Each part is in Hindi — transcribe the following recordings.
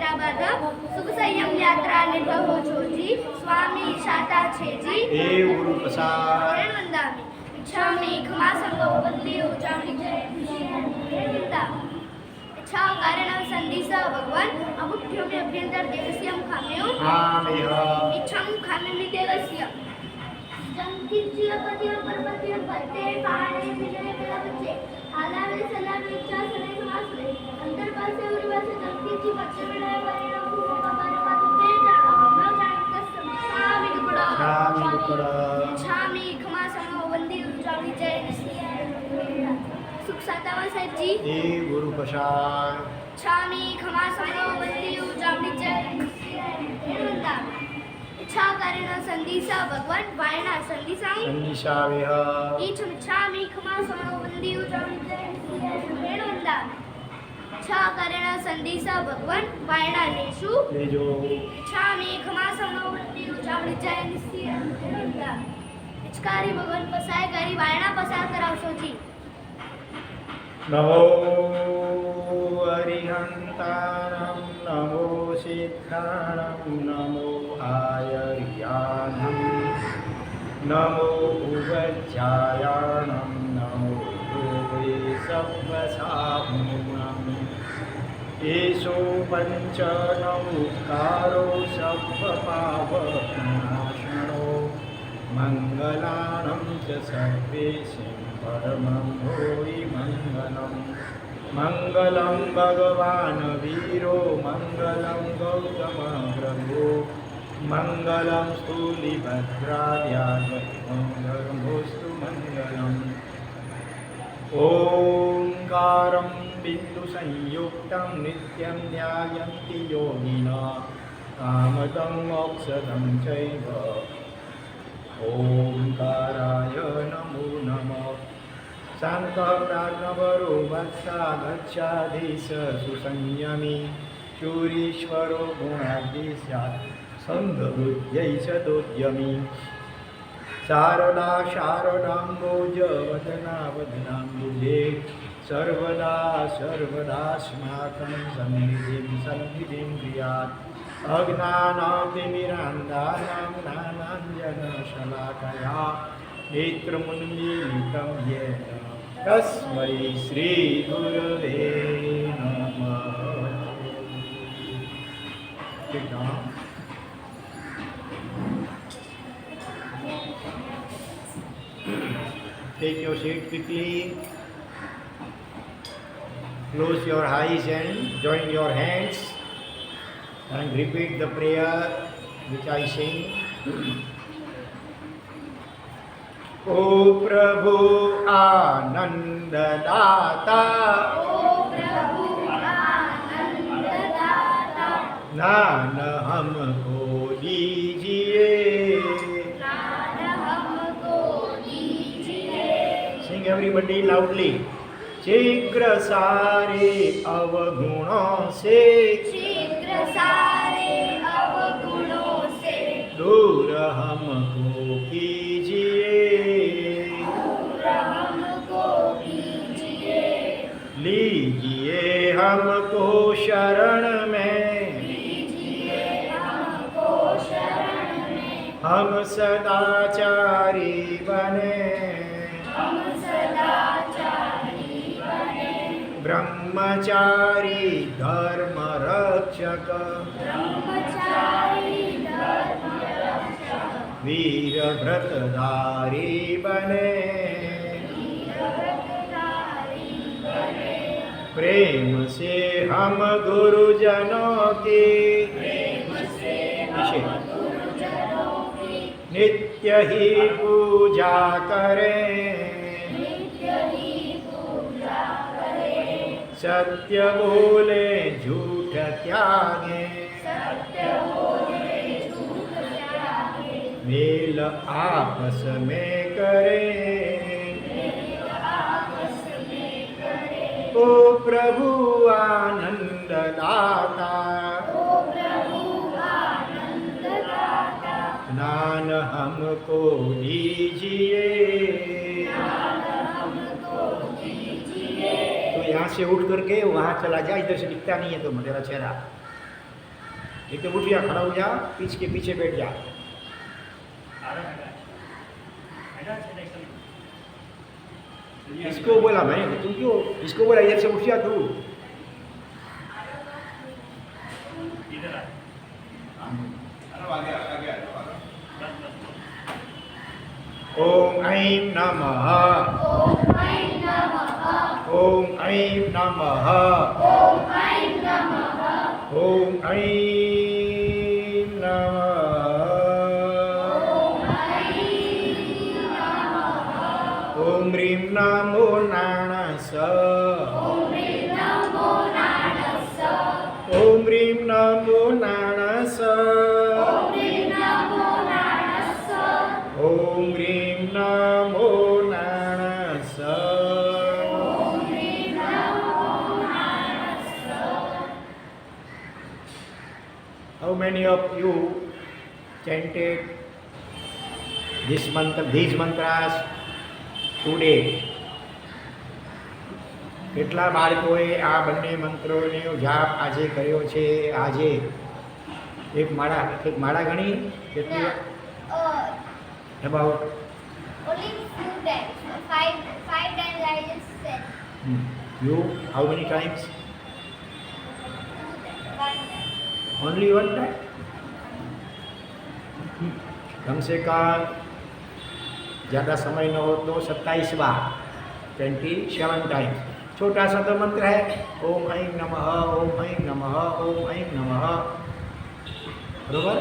निद्रा बाधा सुख संयम यात्रा निर्भव हो छो जी स्वामी शाता छे जी हे गुरु प्रसाद वंदामी इच्छामी खमा संगो बदली उजामी जय वंदामी इच्छा कारण संदिस भगवान अमुख्यो में अभ्यंतर देवस्यम खाम्यो इच्छाम खाम्यमि देवस्य जंकिज्य पति पर्वतीय पते पहाड़े मिले मेरा बच्चे आलावे सलावे इच्छा सने समासले अंतर पासे उर्वासे जंकिज्य बच्चे मिले परिणाम को बाबा मातु पे जानो न जान कसम शामी दुकड़ा छामी खमा समो वंदी उजावी जय सुख सातावा साहेब जी हे गुरु प्रसाद छामी खमा समो वंदी उजावी जय वंदा इच्छा कारण संदिसा भगवान वायना संदिसां संदिशावेह इच्छामि खमा समो वंदी उजावी जय वंदा इच्छा कारण संदिसा भगवान वायना लेशु लेजो इच्छामि खमा समो वंदी उजावी जय वंदा इच्छकारी भगवान पसाय करी वायना पसार करावशो जी नमो अरिहंतारं नमो सिद्धारं नमो आयर्यानं नमो उवज्जायानं नमो भूये सव्वसाहुनं येषु पञ्चनमुकारो सव्वपावनाशनो मङ्गलानं च सर्वेषां परमं भूरि मङ्गलम् मङ्गलं भगवान् वीरो मङ्गलं गौतमप्रभो मङ्गलं स्थूलिभद्राद्यागर्भोऽस्तु मङ्गलम् ओङ्कारं बिन्दुसंयुक्तं नित्यं ध्यायन्ति योगिनः कामदं मोक्षदं चैव ओंकाराय नमो नमः शान्तः प्राज्ञवरो वत्सा गच्छाधीश सुसंयमी शूरीश्वरो गुणाढ्य स्यात् संघबुद्ध्यै च दोद्यमी शारदा शारदाम्बोज वदना वदनाम्बुजे सर्वदा सर्वदास्माकं सन्निधिं क्रियात् अज्ञानातिमिरान्धानां ज्ञानाञ्जनशलाकया नेत्रमुन्मीलितं येन तस्मै श्रीगुरवे नमः। Take your seat quickly. Close your eyes and join your hands. And repeat the prayer which I sing. O Prabhu Anand Data, ज्ञान हमको दीजिए, Sing everybody loudly. शीघ्र सारे अवगुणों से दूर हमको कीजिए, लीजिए हमको शरण में, हम सदाचारी बने, ब्रह्मचारी धर्म रक्षक, वीर व्रतधारी बने, प्रेम से हम गुरुजनों की नित्य ही पूजा करें, सत्य बोले झूठ त्यागे, मेल आपस में करें, ओ प्रभु आनंद दाता, ज्ञान हमको दीजिए। तो यहाँ से उठ करके वहाँ चला जा, इधर से दिखता नहीं है तो मेरा चेहरा। एकदम उठ जा, खड़ा हो जा, पीछ के पीछे बैठ जा। इसको बोला मैं, तुम क्यों इसको बोला, इधर से उठ जा तू। ओम ऐं नमः। ओम ऐं नमः। ओम ऐं नमः। ओम ऐं नमः। ओम ऐं नमः। ओम ह्रीं नमो नारायणाय। ओम ह्रीं नमो नारायणाय। ओम ह्रीं नमो नारायणाय। ओम ह्रीं नमो नारायणाय। ओम ह्रीं नमो नारायणाय। ओम ह्रीं नमो नारायणाय। How many of you chanted these mantras today? કેટલા બાળકોએ આ બંને મંત્રોનો જાપ આજે કર્યો છે? આજે એક માળા ગણી કેટલી? About Only few times. Five times I just said. you, how many times? One time. Only one time? कम से कम ज़्यादा समय न हो तो 27 बार, 27 टाइम। छोटा सा तो मंत्र है, ओम ऐं नमः, ओम ऐं नमः, ओम ऐं नमः, बरोबर?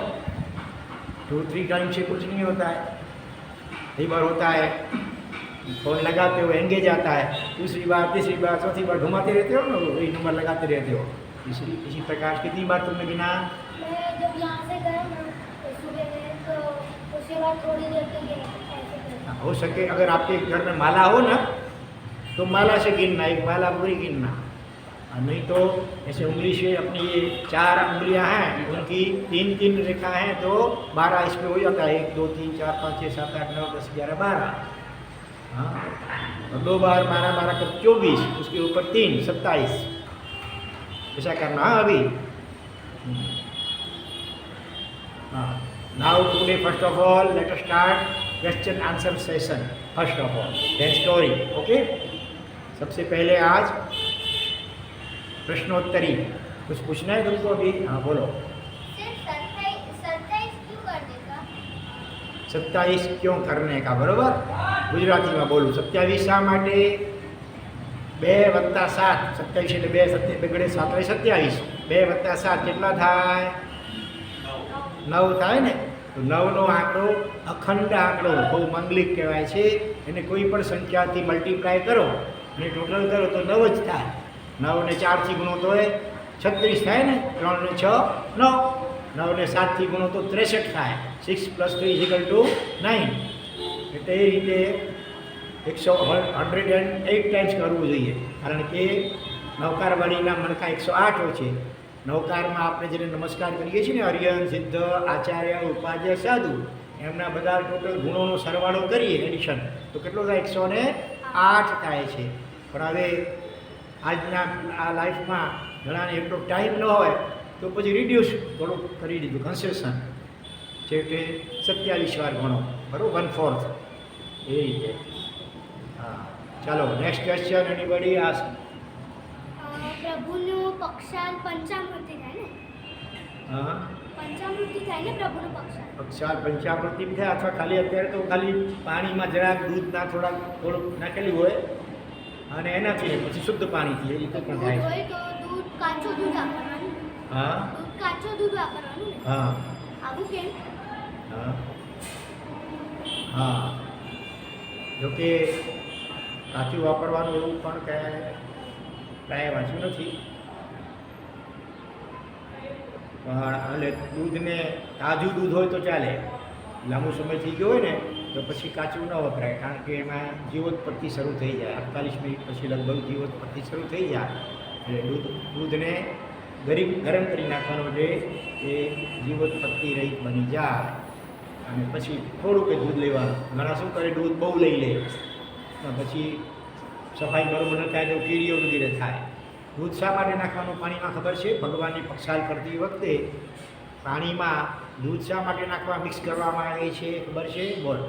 2-3 टाइम से कुछ नहीं होता है। कई बार होता है फोन लगाते हो एंगेज आता है, दूसरी बार, तीसरी बार, चौथी बार घुमाते रहते हो ना, वही नंबर लगाते रहते हो। इसी प्रकार कितनी बार तुमने गिना? मैं जब यहाँ से गया ना तो सुबह में, तो उसके बाद थोड़ी देर के लिए ऐसे करता। हो सके अगर आपके घर में माला हो ना तो माला से गिनना, एक माला पूरी गिनना, और नहीं तो ऐसे उंगली से अपनी ये 4 उंगलियां हैं उनकी 3-3 रेखा हैं तो 12 इसमें हो जाता है। 1 2 3 4 5 6 7 8 9 10 11 12। हाँ, और 2 बार 12 12 कर 24, उसके ऊपर 3 27। ऐसा करना। हाँ अभी हाँ, now today first of all let us start question answer session. First of all then story. Okay, सबसे पहले आज प्रश्नोत्तरी। कुछ पूछना है तुमको अभी? हाँ बोलो। सिर्फ 27 क्यों करने का? 27 क्यों करने का? बरोबर, गुजराती में बोलूँ 27 શા માટે? 2 + 7, 27 એટલે 2 7 બગડે 7 × 27, 2 + 7 કેટલા થાય? 9 થાય ને? તો 9નો આંકડો અખંડ આંકડો બહુ મંગલિક કહેવાય છે। એને કોઈ પણ સંખ્યાથી મલ્ટીપ્લાય કરો અને ટોટલ કરો તો 9 જ થાય। 9 ને 4 થી ગુણો તો 36 થાય ને? 3 ને 6 9, 9 ને 7 થી ગુણો તો 63 થાય। 6 + 3 = 9। એટલે એ રીતે 108 ટાઈમ્સ કરવું જોઈએ, કારણ કે નવકારવાળીના મણકા 108 હોય છે। નવકારમાં આપણે જેને નમસ્કાર કરીએ છીએ ને, અર્યન, સિદ્ધ, આચાર્ય, ઉપાધ્ય, સાધુ, એમના બધા ટોટલ ગુણોનો સરવાળો કરીએ એડિશન તો કેટલો થાય? 108 થાય છે। પણ હવે આજના આ લાઈફમાં ઘણાને એટલો ટાઈમ ન હોય તો પછી રિડ્યુસ થોડુંક કરી દીધું, કન્સેશન, છેવટે 27 વાર ગણો, બરાબર, 1/4 એ રીતે। હા, ચાલો નેક્સ્ટ ક્વેશ્ચન એનીબડી આસ્ક। પ્રભુનો પક્ષાલ પંચામૃતિ થાય ને? હા, પંચામૃતિ થાય ને પ્રભુનો પક્ષાલ? પક્ષાલ પંચામૃતિ થાય, અથવા ખાલી અત્યારે તો ખાલી પાણીમાં જરાક દૂધના થોડુંક નાખેલી હોય અને એનાથી પછી શુદ્ધ પાણીથી એ રીતે પણ થાય દૂધ છે। હોય તો દૂધ કાચું દૂધ વાપરવાનું ને? હા દૂધ કાચું દૂધ વાપરવાનું ને? હા આવું કેમ? હા હા, જોકે કાચું વાપરવાનું એવું પણ કાંઈ વાંચ્યું નથી, પણ એટલે દૂધને તાજું દૂધ હોય તો ચાલે। લાંબો સમય થઈ ગયો હોય ને તો પછી કાચું ન વપરાય, કારણ કે એમાં જીવોત્પત્તિ શરૂ થઈ જાય। 48 મિનિટ પછી લગભગ જીવોત્પત્તિ શરૂ થઈ જાય એટલે દૂધને ગરમ કરી નાખવાનું છે, એ જીવોત્પત્તિ રહિત બની જાય। અને પછી થોડુંક જ દૂધ લેવાનું। ઘણા શું કરે, દૂધ બહુ લઈ લે પછી સફાઈ બરોબર ન થાય તો કીડીઓ વગેરે થાય। દૂધ શા માટે નાખવાનું પાણીમાં ખબર છે? ભગવાનની પક્ષાલ કરતી વખતે પાણીમાં દૂધ શા માટે નાખવા મિક્સ કરવામાં આવે છે ખબર છે? બોલ.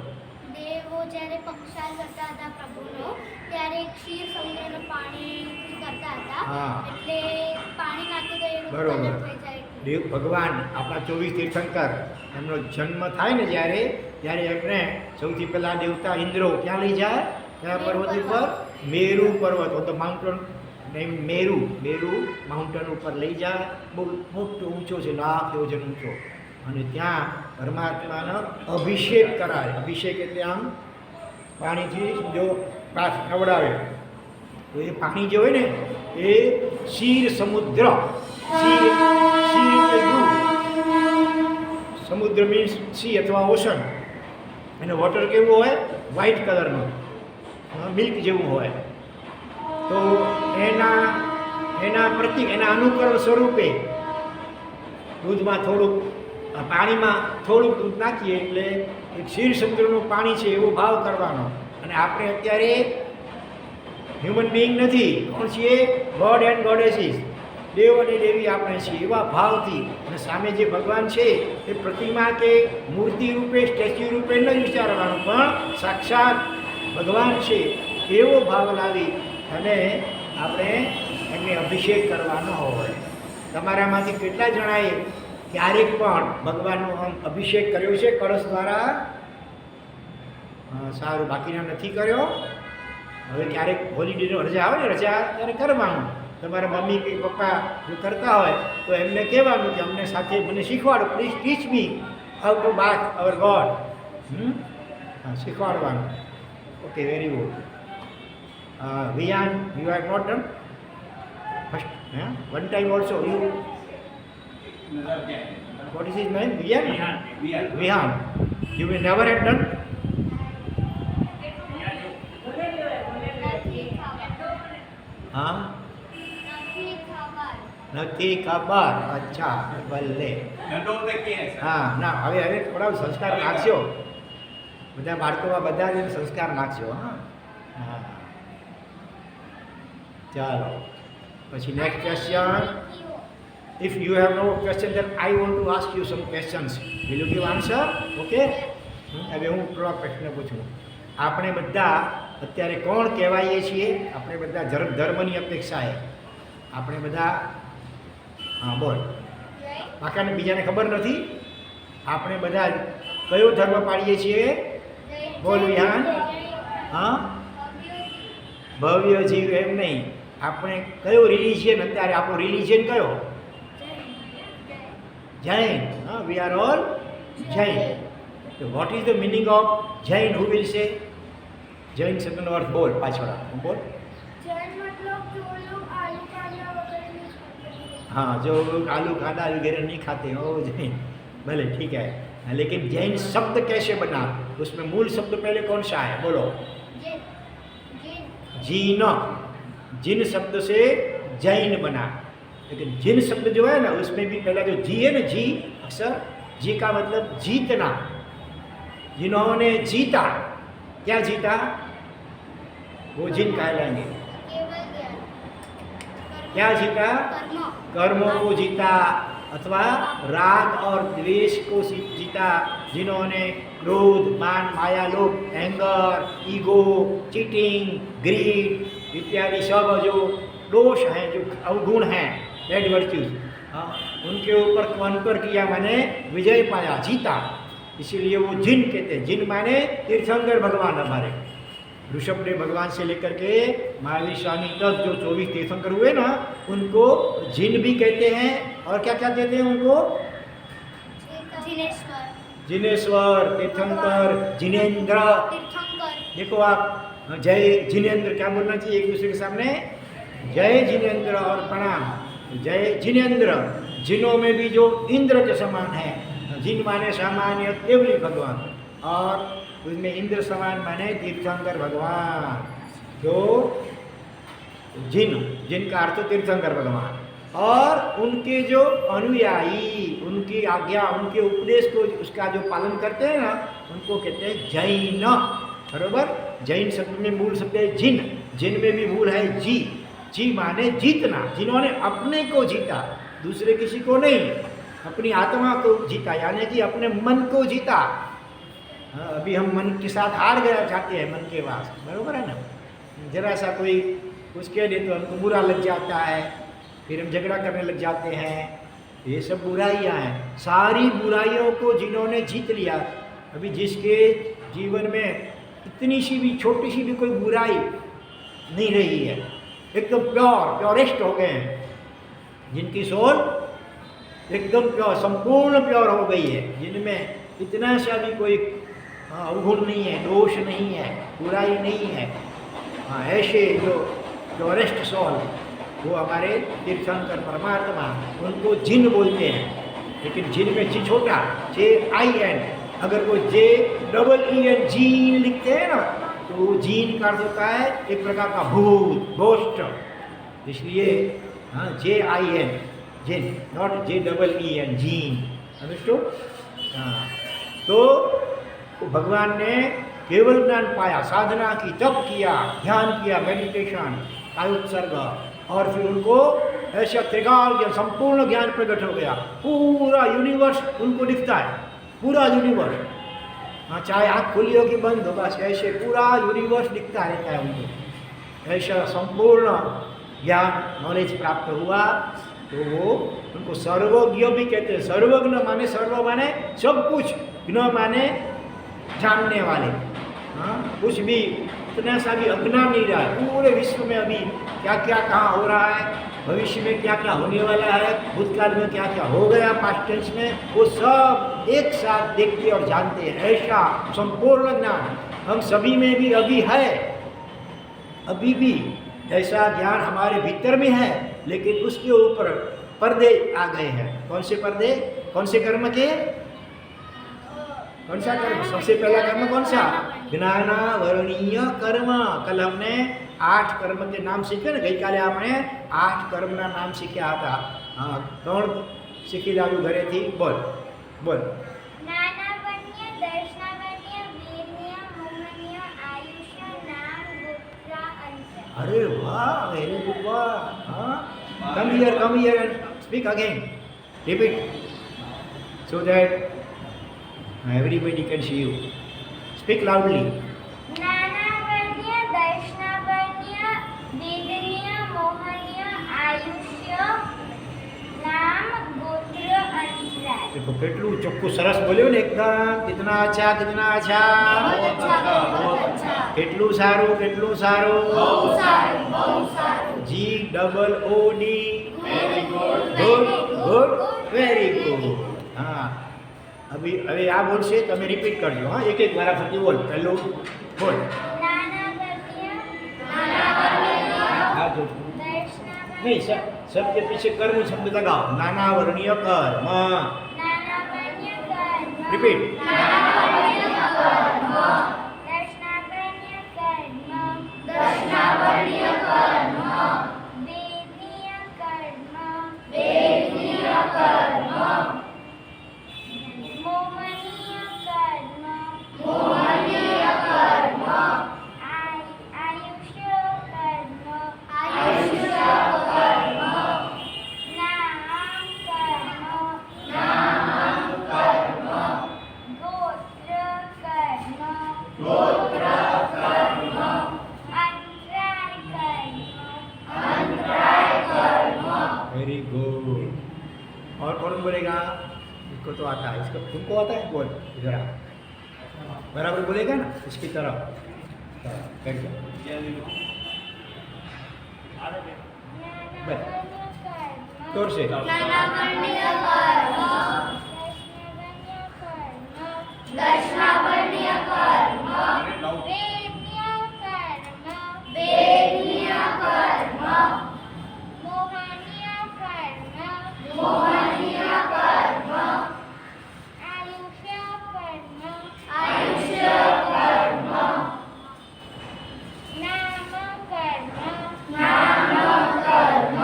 દેવો જ્યારે પક્ષાલ કરતા હતા પ્રભુનો ત્યારે ક્ષીર સમુદ્રનું પાણીથી કરતા હતા હા. એટલે પાણી નાખી તો એનું બરોબર. કલર થઈ જાય. દેવ ભગવાન આપણા 24 તીર્થંકર એમનો જન્મ થાય ને જ્યારે ત્યારે એમને સૌથી પહેલાં દેવતા ઇન્દ્રો ક્યાં લઈ જાય? કયા પર્વત ઉપર? મેરુ પર્વત, તો માઉન્ટેન નેમ મેરુ માઉન્ટેન ઉપર લઈ જાય. બહુ મોટો ઊંચો છે, 1,00,000 યોજન ઊંચો. અને ત્યાં પરમાત્માનો અભિષેક કરાય. અભિષેક એટલે આમ પાણીથી જો પાસ નવડાવે તો એ પાણી જે હોય ને એ ક્ષીર સમુદ્ર, ક્ષીર એટલે દૂધ, સમુદ્ર મીન્સ સી અથવા ઓશન. અને વોટર કેવું હોય? વ્હાઇટ કલરનું, મિલ્ક જેવું હોય. તો એના પ્રતિક, એના અનુકરણ સ્વરૂપે દૂધમાં થોડુંક, પાણીમાં થોડુંક દૂધ નાખીએ એટલે એ ક્ષીર સમુદ્રનું પાણી છે એવો ભાવ કરવાનો. અને આપણે અત્યારે હ્યુમન બિંગ નથી, કોણ છીએ? ગોડ એન્ડ ગોડેસીસ, દેવ અને દેવી આપણે છીએ. એવા ભાવથી અને સામે જે ભગવાન છે એ પ્રતિમા કે મૂર્તિ રૂપે, સ્ટેચ્યુ રૂપે ન જ વિચારવાનું, પણ સાક્ષાત ભગવાન છે એવો ભાવ લાવી અને આપણે એમને અભિષેક કરવાનો હોય. તમારામાંથી કેટલા જણાએ ક્યારેક પણ ભગવાનનો અભિષેક કર્યો છે કળશ દ્વારા? સારું, બાકીના નથી કર્યો. હવે ક્યારેક હોલિડેનો રજા આવે ને, રજા ત્યારે કરવાનું. તમારા મમ્મી કે પપ્પા જો કરતા હોય તો એમને કહેવાનું કે અમને સાથે મને શીખવાડો, please teach me how to bath our god. શીખવાડવાનું. Okay, very good. Viyan, you have not done first one time also you. What is his name? Vihan? Vihan. You will never have done? હા? નથી ખબર. અચ્છા, ભલે. હા, ના, હવે થોડા સંસ્કાર નાખશો. બધા બાળકોમાં બધા જ સંસ્કાર નાખશો. હા, હા. ચાલો, પછી next question. If you have no question, then I want to ask you some questions. Will you give answer? Okay? હવે હું થોડા પ્રશ્ન પૂછું. આપણે બધા અત્યારે કોણ કહેવાઈએ છીએ? આપણે બધા ધર્મની અપેક્ષાએ આપણે બધા, હા બોલ, બાકાને બીજાને ખબર નથી. આપણે બધા કયો ધર્મ પાડીએ છીએ? બોલ વિહાન. હા, ભવ્ય જીવ એમ નહીં. આપણે કયો રિલિજિયન અત્યારે? આપણો રિલિજિયન કયો? Jain. We are all Jain. So what is the meaning of Jain? Who will say? Jain શબ્દનો અર્થ બોલ પાછળ. બોલ. જૈન મતલબ જો લોગ આલू खाना वगैरह नहीं खाते. हाँ, जो लोग आलू खाना वगैरह नहीं खाते हो जैन. भले ठीक है, लेकिन जैन शब्द कैसे बना? उसमें मूल शब्द पहले कौन सा है? बोलो. जीन. जिन शब्द से जैन बना. लेकिन जिन शब्द जो है ना उसमें भी पहला जो जी है ना, जी अक्षर, जी का मतलब जीतना. जिन्होंने जीता, क्या जीता? वो जिन कहलाएंगे. क्या जीता? कर्मों को जीता, अथवा राग और द्वेष को जीता. जिन्होंने क्रोध, मान, माया, लोभ, एंगर, ईगो, चीटिंग, ग्रीड इत्यादि सब जो दोष हैं, जो अवगुण हैं, बैड वर्च्यूज, उनके ऊपर कॉन्कर किया, माने विजय पाया, जीता. इसीलिए वो जिन कहते हैं. जिन माने तीर्थंकर भगवान हमारे. ऋषभदेव भगवान से लेकर के महावीर स्वामी तक जो 24 तीर्थंकर हुए ना, उनको जिन भी कहते हैं. और क्या क्या कहते हैं उनको? जिनेश्वर. जिनेश्वर, तीर्थंकर, जिनेन्द्र. तीर्थंकर. देखो आप, जय जिनेन्द्र क्या बोलना चाहिए एक दूसरे के सामने? जय जिनेन्द्र और प्रणाम. जय जिनेन्द्र. जिनों में भी जो इंद्र के समान है. जिन माने सामान्य देवली भगवान, और उसमें इंद्र समान माने तीर्थंकर भगवान. जो जिन का अर्थ तीर्थंकर भगवान, और उनके जो अनुयायी, उनकी आज्ञा, उनके उपदेश को, उसका जो पालन करते हैं ना, उनको कहते हैं जैन. बरोबर. जैन शब्द में मूल शब्द है जिन. जिन में भी मूल है जी. जी माने जीतना. जिन्होंने अपने को जीता, दूसरे किसी को नहीं. अपनी आत्मा को जीता, यानी कि अपने मन को जीता। हाँ, अभी हम मन के साथ हार गया जाते हैं, मन के वास, बरोबर है ना। जरा सा कोई कुछ कह दे तो हमको बुरा लग जाता है, फिर हम झगड़ा करने लग जाते हैं। ये सब बुराइयां हैं। सारी बुराइयों को जिन्होंने जीत लिया, अभी जिसके जीवन में इतनी सी भी छोटी सी भी कोई बुराई नहीं रही है, एकदम प्योरेस्ट हो गए हैं, जिनकी सोल एकदम प्योर, संपूर्ण प्योर हो गई है, जिनमें इतना सा भी कोई अवगुण नहीं है, दोष नहीं है, बुराई नहीं है। हाँ, ऐसे जो प्योरेस्ट सोल, वो हमारे तीर्थंकर परमात्मा, उनको जिन बोलते हैं। लेकिन जिन में जी छोटा, JIN, अगर वो JEEN जीन लिखते हैं ना, तो वो जीन का अर्थ होता है एक प्रकार का भूत, घोस्ट। इसलिए हाँ, JIN, जिन, नॉट JEEN, जीन। अंडरस्टूड? हाँ, तो भगवान ने केवल ज्ञान पाया, साधना की, तप किया, ध्यान किया, मेडिटेशन, कायोत्सर्ग, और फिर उनको ऐसा त्रिकाल ज्ञान, संपूर्ण ज्ञान प्रकट हो गया। पूरा यूनिवर्स उनको दिखता है, पूरा यूनिवर्स। हाँ, चाहे आँख खुली हो कि बंद हो, बस ऐसे पूरा यूनिवर्स दिखता रहता है उनको। ऐसा संपूर्ण ज्ञान, नॉलेज प्राप्त हुआ, तो वो उनको सर्वज्ञ भी कहते हैं। सर्वज्ञ माने, सर्व माने सब कुछ, ज्ञ माने जानने वाले। हाँ, कुछ भी इतना सा भी अज्ञान नहीं रहा है। पूरे विश्व में अभी क्या क्या कहाँ हो रहा है, भविष्य में क्या क्या होने वाला है, भूतकाल में क्या क्या हो गया, पास्ट टेंस में, वो सब एक साथ देखते और जानते हैं। ऐसा संपूर्ण ज्ञान हम सभी में भी अभी है, अभी भी ऐसा ज्ञान हमारे भीतर में है, लेकिन उसके ऊपर पर्दे आ गए हैं। कौन से पर्दे? कौन से कर्म के? कौन सा कर्म? सबसे पहला कर्म कौन सा? ज्ञानावरणीय कर्म। कल हमने 8 कर्म के नाम सीखे ना, गई काले आपने 8 कर्मना नाम सीख्या था। हाँ, कौन सीखी लालू घरे थी? बोल बोल। ज्ञानावरणीय, दर्शनावरणीय, वीर्य, मोहनीय, आयुष्य, नाम, गोत्र, अंश। अरे वाह, वेरी गुड, वाह। हाँ, come here and speak again, repeat, so that everybody can see you. Speak loudly. ज्ञानावरणीय, दर्शनावरणीय, वीर्य, मोहनीय, आयुष्य, नाम, गोत्र, अंश। देखो કેટલું ચોખ્ખું સરસ બોલ્યો ને એકદમ, कितना अच्छा, कितना अच्छा, बहुत अच्छा, કેટલું સારું, કેટલું સારું, बहुत सारू, बहुत सारू। GOOD, very good, good good, very good. हाँ, अभी હવે આ બોલશે તમે રિપીટ કરજો। હા, એક એક વાર ફરતી બોલ, પહેલું બોલ। ज्ञानावरणीय, ज्ञानावरणीय, હા, જો दर्शनावरणीय, नहीं, सब के पीछे कर्म शब्द लगाओ। नानावर्णीय कर्म, ज्ञानावरणीय कर्म, रिपीट। ज्ञानावरणीय कर्म, दर्शनावरणीय कर्म, दर्शनावरणीय कर्म, वेदनीय कर्म, वेदनीय कर्म, मोहनीय कर्म, मोहनीय कर्म, आयुष्य कर्म, आयुष्य कर्म, नाम कर्म, नाम कर्म, गोत्र कर्म, गोत्र कर्म, अंतराय कर्म, अंतराय कर्म। Very good. और कौन बोलेगा? इसको तो आता है, इसको तुमको आता है? बोल इधर आ, बराबर बोलेगा ना, इसकी तरफ बैठ जाओ। ज्ञानावरणीय कर्म, जोर से। ज्ञानावरणीय कर्म, दर्शनावरणीय कर्म, वेदनीय कर्म, वेदनीय कर्म, मोहनीय कर्म, मोहनीय कर्म, आयुष्य कर्म, आयुष्य कर्म, नाम कर्म, नाम कर्म,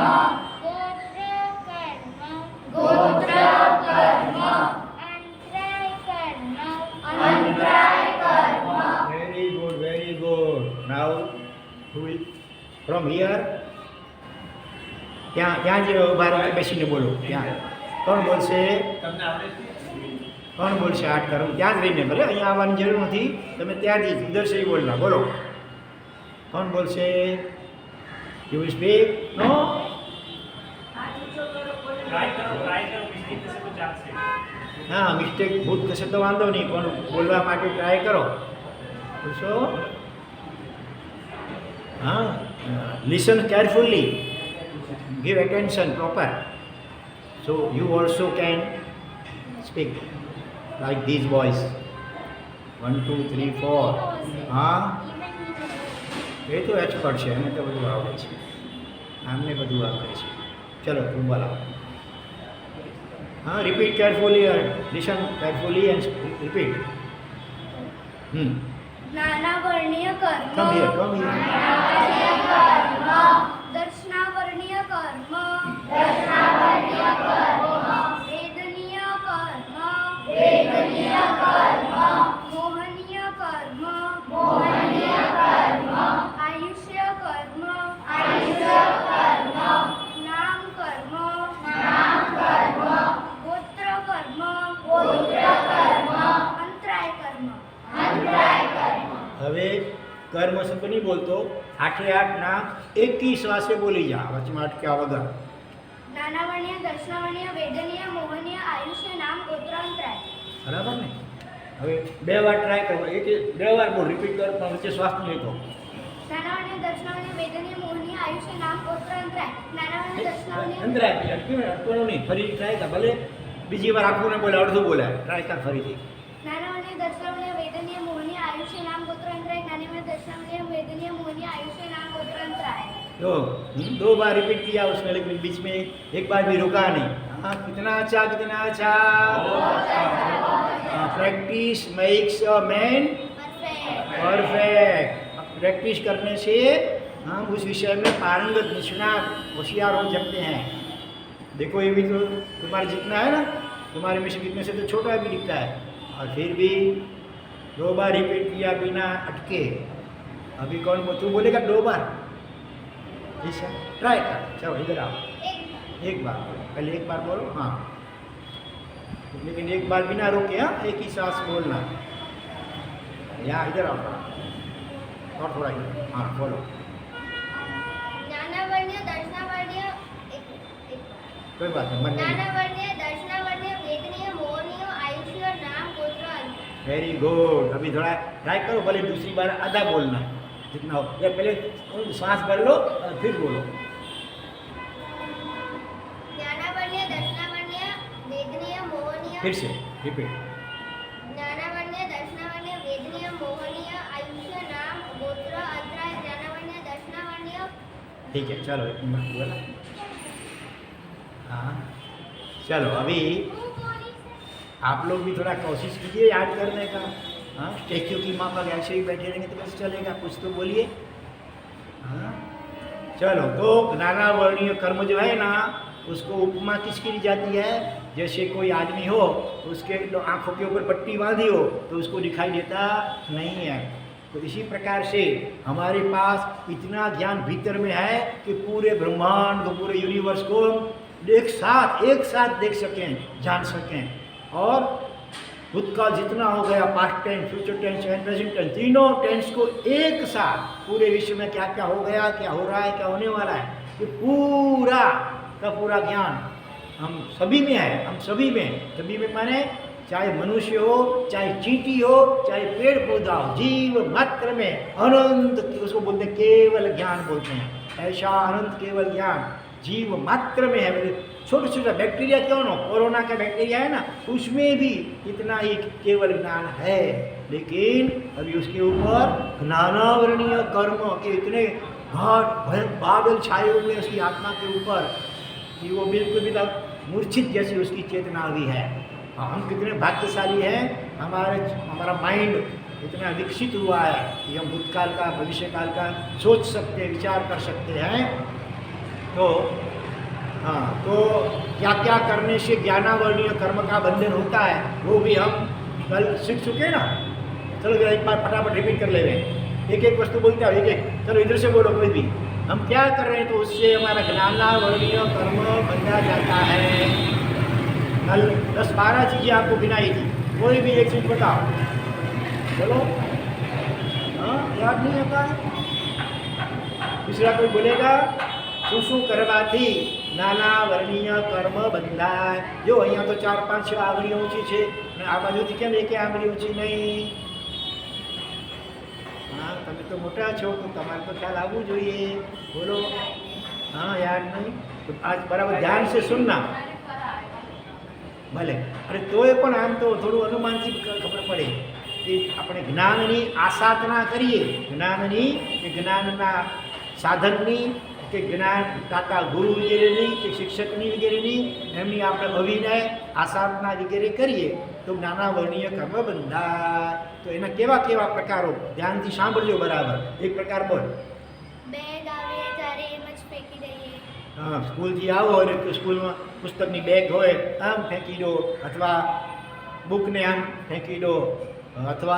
गोत्र कर्म, गोत्र कर्म, अंतराय कर्म, अंतराय कर्म। Very good, very good. Now from here, ત્યાં ત્યાં જ ઉભા રહી બેસીને બોલો, ત્યાં કોણ બોલશે? તમને આવડે છે? કોણ બોલશે 8 કર્મ? ત્યાં જ રહીને ભલે અહીંયા આવવાની જરૂર નથી, તમે ત્યાંથી ઇધર से ही बोलना. બોલો કોણ બોલશે? You will speak? No? Try કરો મિસ્ટેક થશે તો ચાલશે. હા, મિસ્ટેક ભૂત થશે તો વાંધો નહીં, પણ બોલવા માટે ટ્રાય કરો. પૂછો. હા, listen carefully, give attention proper, so you also can speak like these boys. 1 2 3 4. હા, એ તો એક્સપર્ટ છે, એને તો બધું આવડે છે, આમને બધું આવડે છે. ચલો તું બોલાવો. हाँ, repeat carefully, listen carefully and repeat. ज्ञानावर्णीय कर्म. Come here, come here. ज्ञानावर्णीय कर्म. दर्शनावर्णीय कर्म. दर्शनावर्णीय कर्म. वेदनीय कर्म. वेदनीय कर्म. मोहनीय कर्म. मोहनीय कर्म. आयुष्य कर्म. आयुष्य कर्म. नाम कर्म. नाम कर्म. गोत्र कर्म. गोत्र कर्म. अंतराय कर्म. अंतराय कर्म. હવે કર્મ શબ્દ નહીં બોલતો, 8 નામ એકી શ્વાસે બોલી જા, વચમાં અટક્યા વગર. જ્ઞાનાવર્ણ્ય, દર્શનાવર્ણ્ય, વેદનીય, મોહનીય, આયુષ્ય, નામ, ગોત્ર, અંતરાય. બરાબર ને? હવે 2 વાર ટ્રાય કરો, 2 વાર બોલ, રિપીટ કર, પણ વચ્ચે શ્વાસ નહીં લેતો. જ્ઞાનાવર્ણ્ય, દર્શનાવર્ણ્ય, વેદનીય, મોહનીય, આયુષ્ય, નામ, ગોત્ર, અંતરાય. જ્ઞાનાવર્ણ્ય, દર્શનાવર્ણ્ય. અંતરાય અટકવાનું નહીં, ફરી ટ્રાય કર, ભલે બીજી વાર આખું ને બોલે, અડધું બોલાય, ટ્રાય કર ફરીથી. જ્ઞાનાવર્ણ્ય, દર્શનાવર્ણ્ય, વેદનીય, મોહનીય, આયુષ્ય, નામ, ગોત્ર, અંતરાય. જ્ઞાનાવર્ણ્ય, દર્શનાવર્ણ્ય, વેદનીય, મોહનીય, आयुष्य, नाम, गोत्र, अंतराय. तो 2 बार रिपीट किया उसने, लेकिन बीच में एक बार भी रुका नहीं. हाँ, कितना अच्छा, कितना अच्छा. Practice makes a man perfect. Perfect. Practice करने से हम उस विषय में पारंगत, निष्णात, होशियार हो सकते हैं. देखो ये भी तो तुम्हारे जितना है ना, तुम्हारे में से कितने से तो छोटा भी दिखता है, और फिर भी 2 बार रिपीट किया बिना अटके. अभी कौन तू बोलेगा 2 बार? ऐसा ट्राई कर. चलो इधर आओ. एक बार पहले, एक बार बोलो. हाँ, लेकिन एक बार बिना रोके. हाँ, एक ही सांस बोलना. यहाँ इधर आओ और थोड़ा इधर. हाँ बोलो. ज्ञानावर्ण्य, दर्शनावर्ण्य, कोई बात नहीं, मन नहीं. ज्ञानावर्ण्य, दर्शनावर्ण्य, वेदनीय, मोहनीय, आयुष्य, नाम, गोत्र, अंतराय. Very good. अभी थोड़ा ट्राई करो, भले दूसरी बार आधा बोलना जितना हो, या पहले सांस भर लो और फिर बोलो. ज्ञानावर्ण्य, दर्शनावर्ण्य, वेदनीय, मोहनीय. फिर से रिपीट. ज्ञानावर्ण्य, दर्शनावर्ण्य, वेदनीय, मोहनीय, आयुष्य, नाम, गोत्र, अंतराय. ज्ञानावर्ण्य, दर्शनावर्ण्य. ठीक है, चलो एक मिनट बोला. हाँ चलो, अभी आप लोग भी थोड़ा कोशिश कीजिए याद करने का. हाँ, स्टैच्यू की माँ पर ऐसे ही बैठे रहेंगे तो कैसे चलेगा? कुछ तो बोलिए. हाँ चलो, तो ज्ञानावर्णीय कर्म जो है ना, उसको उपमा किसकी दी जाती है? जैसे कोई आदमी हो, उसके आँखों के ऊपर पट्टी बांधी हो तो उसको दिखाई देता नहीं है. तो इसी प्रकार से हमारे पास इतना ज्ञान भीतर में है कि पूरे ब्रह्मांड को, पूरे यूनिवर्स को एक साथ देख सकें, जान सकें. और भूतकाल जितना हो गया, past tense, future tense and present tense, तीनों टेंस को एक साथ, पूरे विश्व में क्या क्या हो गया, क्या हो रहा है, क्या होने वाला है, ये पूरा का पूरा ज्ञान हम सभी में है. हम सभी में माने चाहे मनुष्य हो, चाहे चींटी हो, चाहे पेड़ पौधा हो, जीव मात्र में अनंत, उसको बोलते हैं केवल ज्ञान बोलते हैं. ऐसा अनंत केवल ज्ञान जीव मात्र में है. छोटा छोटा बैक्टीरिया क्यों ना, कोरोना का बैक्टीरिया है ना, उसमें भी इतना ही केवल ज्ञान है. लेकिन अभी उसके ऊपर ज्ञानावर्णीय कर्म के इतने घाट बादल छाए हुए हैं उसकी आत्मा के ऊपर कि वो बिल्कुल भी मूर्छित जैसी उसकी चेतना भी है. हम कितने भाग्यशाली हैं, हमारा माइंड इतना विकसित हुआ है कि हम भूतकाल का, भविष्य काल का सोच सकते, विचार कर सकते हैं. तो हाँ, तो क्या क्या करने से ज्ञानावर्णीय कर्म का बंधन होता है वो भी हम कल सीख चुके ना. चलो जरा एक बार फटाफट रिपीट कर ले रहे हैं. एक एक वस्तु बोलते हैं, एक एक. चलो इधर से बोलो कोई भी. हम क्या कर रहे हैं तो उससे हमारा ज्ञानावर्णीय कर्म बंधा जाता है. कल 10-12 चीज़ें आपको गिनाई थी, कोई भी एक चीज़ बताओ। चलो, हाँ, याद नहीं आता है? दूसरा कोई बोलेगा શું કરવાથી નાના વર્ણીય કર્મ બંધાય? જો અહીંયા તો 4-5 આંગળીઓ ઊંચી છે અને આ બાજુથી કેમ એકે આંગળી ઊંચી નહીં? हाँ, તમે તો મોટા છો તો તમારે તો ખ્યાલ આવવું જોઈએ. બોલો. हाँ, याद नहीं? तो आज बराबर ध्यान से सुनना. ભલે. અરે તોય પણ આમ તો થોડું અનુમાનથી ખબર પડે કે આપણે જ્ઞાનની આસાધના કરીએ, જ્ઞાનની કે જ્ઞાનના સાધનની કે જ્ઞાન દાતા ગુરુ વગેરેની કે શિક્ષકની વગેરેની એમની આપણે અવિનય આસાધના વગેરે કરીએ તો જ્ઞાનાવર્ણીય કર્મ બંધાય. તો એના કેવા કેવા પ્રકારો ધ્યાનથી સાંભળજો બરાબર. એક પ્રકાર બોલ. બેગ આવે ત્યારે એમ જ ફેંકી દઈએ. हाँ, स्कूलથી આવો અને સ્કૂલમાં પુસ્તકની બેગ હોય આમ ફેંકી દો, અથવા બુકને આમ ફેંકી દો, અથવા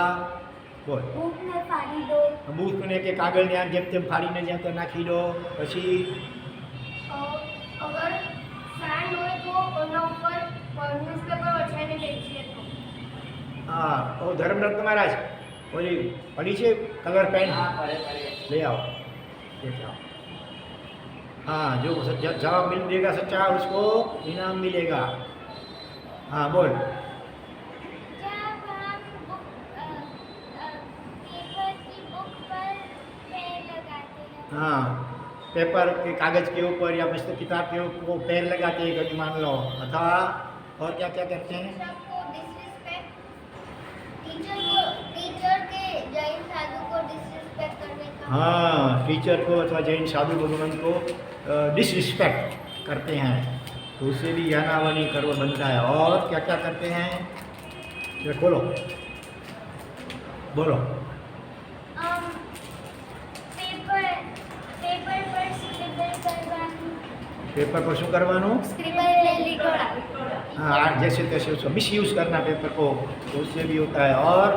બોલ બુકને ફાડી દો. બુકને કે કાગળને આમ જેમ તેમ ફાડીને જ્યાં ત્યાં નાખી દો. પછી અગર સેન્ડ હોય તો એના ઉપર ન્યૂઝપેપર વછાઈને બેસીએ તો. હા, ઓ ધર્મરત્ન મહારાજ ઓલી પડી છે કલર પેન, ले आओ, लेके आओ. हाँ, जो जवाब मिलेगा सच्चा उसको इनाम मिलेगा. हाँ, बोल. जब हम पेपर की बुक पर पेन लगाते हैं. हाँ, पेपर के कागज के ऊपर या पुस्तक किताब के ऊपर पैर लगाते हैं कभी मान लो, अथवा और क्या क्या करते हैं? सबको डिसरिस्पेक्ट, टीचर के जैन साधु को डिसरिस्पेक्ट करने का. हाँ, टीचर को अथवा जैन साधु भगवान को डिसरिस्पेक्ट करते हैं तो उससे भी ज्ञानावनी कर्म बनता है. और क्या क्या करते हैं? ये खोलो, बोलो. पेपर पर स्क्रिबल करवाना. पेपर पर शू करवानो? स्क्रिबल ले लिखोड़ा. हाँ, जैसे तैसे उसको मिस यूज़ करना पेपर को, तो उससे भी होता है. और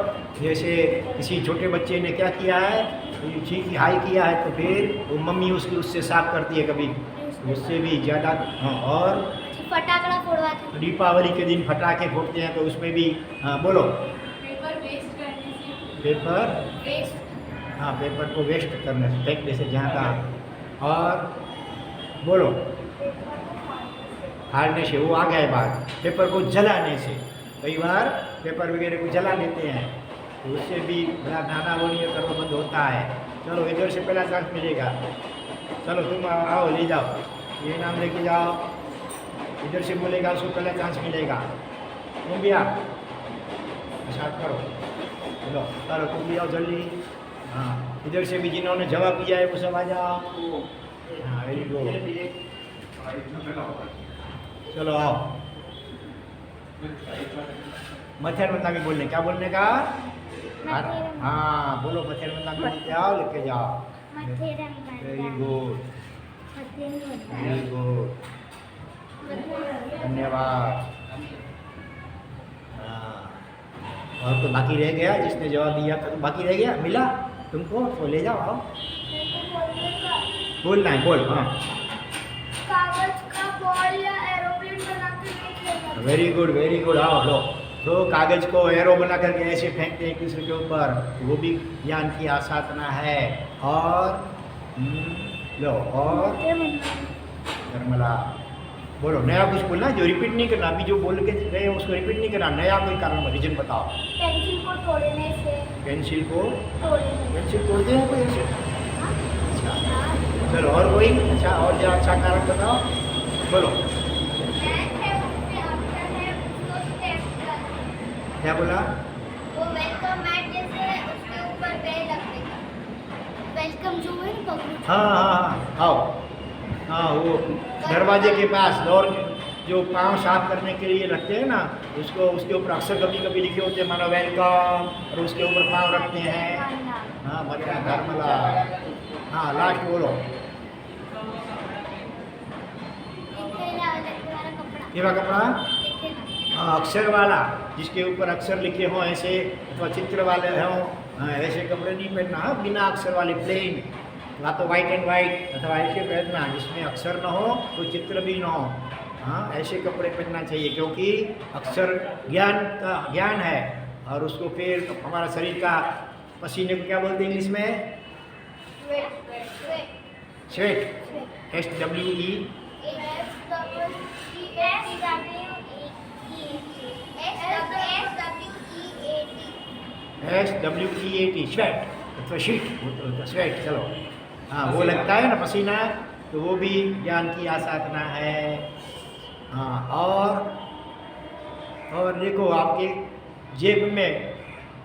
जैसे किसी छोटे बच्चे ने क्या किया है, ठीक हाई किया है तो फिर वो मम्मी उससे साफ करती है कभी, उससे भी ज़्यादा. हाँ, और फटाकड़ा फोड़वा थे. दीपावली के दिन फटाके फोड़ते हैं तो उसमें भी. हाँ, बोलो. पेपर वेस्ट करने से. Paper waste. हाँ, पेपर को वेस्ट करने से, फेंकने से जहाँ तहाँ. और बोलो. फाड़ने से, वो आ गया बात. पेपर को जलाने से, कई बार पेपर वगैरह को जला देते हैं तो उससे भी बड़ा ज्ञानावनीय कर्म बंद होता है. चलो, इधर से पहला चांस मिलेगा. चलो तुम आओ, ले जाओ, ये नाम लेके जाओ. इधर से बोलेगा उसको पहला चांस मिलेगा. तुम भी आओ, स्टार्ट करो. चलो करो, तुम भी आओ जल्दी. हाँ, इधर से भी जिन्होंने जवाब दिया है वो सब आ जाओ. हाँ, वेरी गुड. चलो आओ. मच्छर बंदा भी बोलने, क्या बोलने का? हाँ, बोलो मच्छर बंदा भी लेके आओ, लेके जाओ. वेरी गुड, वेरी गुड, धन्यवाद. हाँ, और तो बाकी रह गया, जिसने जवाब दिया था तो बाकी रह गया, मिला तुमको तो ले जाओ. आओ, बोलना है, बोल. हाँ, कागज का बॉल या एरोप्लेन बनाते हैं. Very good, very good. आओ लो. तो कागज को एरो बना करके ऐसे फेंकते हैं एक दूसरे के ऊपर, वो भी ज्ञान की आसाधना है. और लो, और निर्मला बोलो. नया कुछ बोलना, जो रिपीट नहीं करना. अभी जो बोल के गए उसको रिपीट नहीं करना. नया कोई कारण रीजन बताओ. पेंसिल को तोड़ने से. पेंसिल को, तोड़ने पेंसिल तोड़ते हैं कोई ऐसे? अच्छा, चलो और कोई अच्छा, और जो अच्छा कारण बताओ, बोलो. क्या बोला? वो वेलकम मैट जैसे उसके ऊपर बेल रखने का. वेलकम जो है ना पकड़ो. हाँ हाँ हाँ, आओ. हाँ, वो दरवाजे के पास डोर जो पाँव साफ करने के लिए रखते हैं ना, उसको उसके ऊपर अक्सर कभी कभी लिखे होते हैं मानो वेलकम, और उसके ऊपर पाँव रखते हैं. हाँ, मरना धर्मला. हाँ, लास्ट बोलो. केवा कपड़ा? हाँ, अक्षर वाला, जिसके ऊपर अक्षर लिखे हों ऐसे, अथवा चित्र वाले हों. हाँ, ऐसे कपड़े नहीं पहनना. हाँ, बिना अक्षर वाले प्लेन, या तो वाइट एंड वाइट, अथवा ऐसे पहनना जिसमें अक्षर न हो तो चित्र भी न हो. हाँ, ऐसे कपड़े पहनना चाहिए, क्योंकि अक्सर ज्ञान है, और उसको फिर हमारा शरीर का पसीने को क्या बोलते हैं इंग्लिश में? स्वेट, SWE, SWEAT, स्वेट अथवा शीट, स्वेट, चलो हाँ, वो लगता है ना पसीना, तो वो भी ज्ञान की आसाधना है। हाँ, और देखो आपके जेब में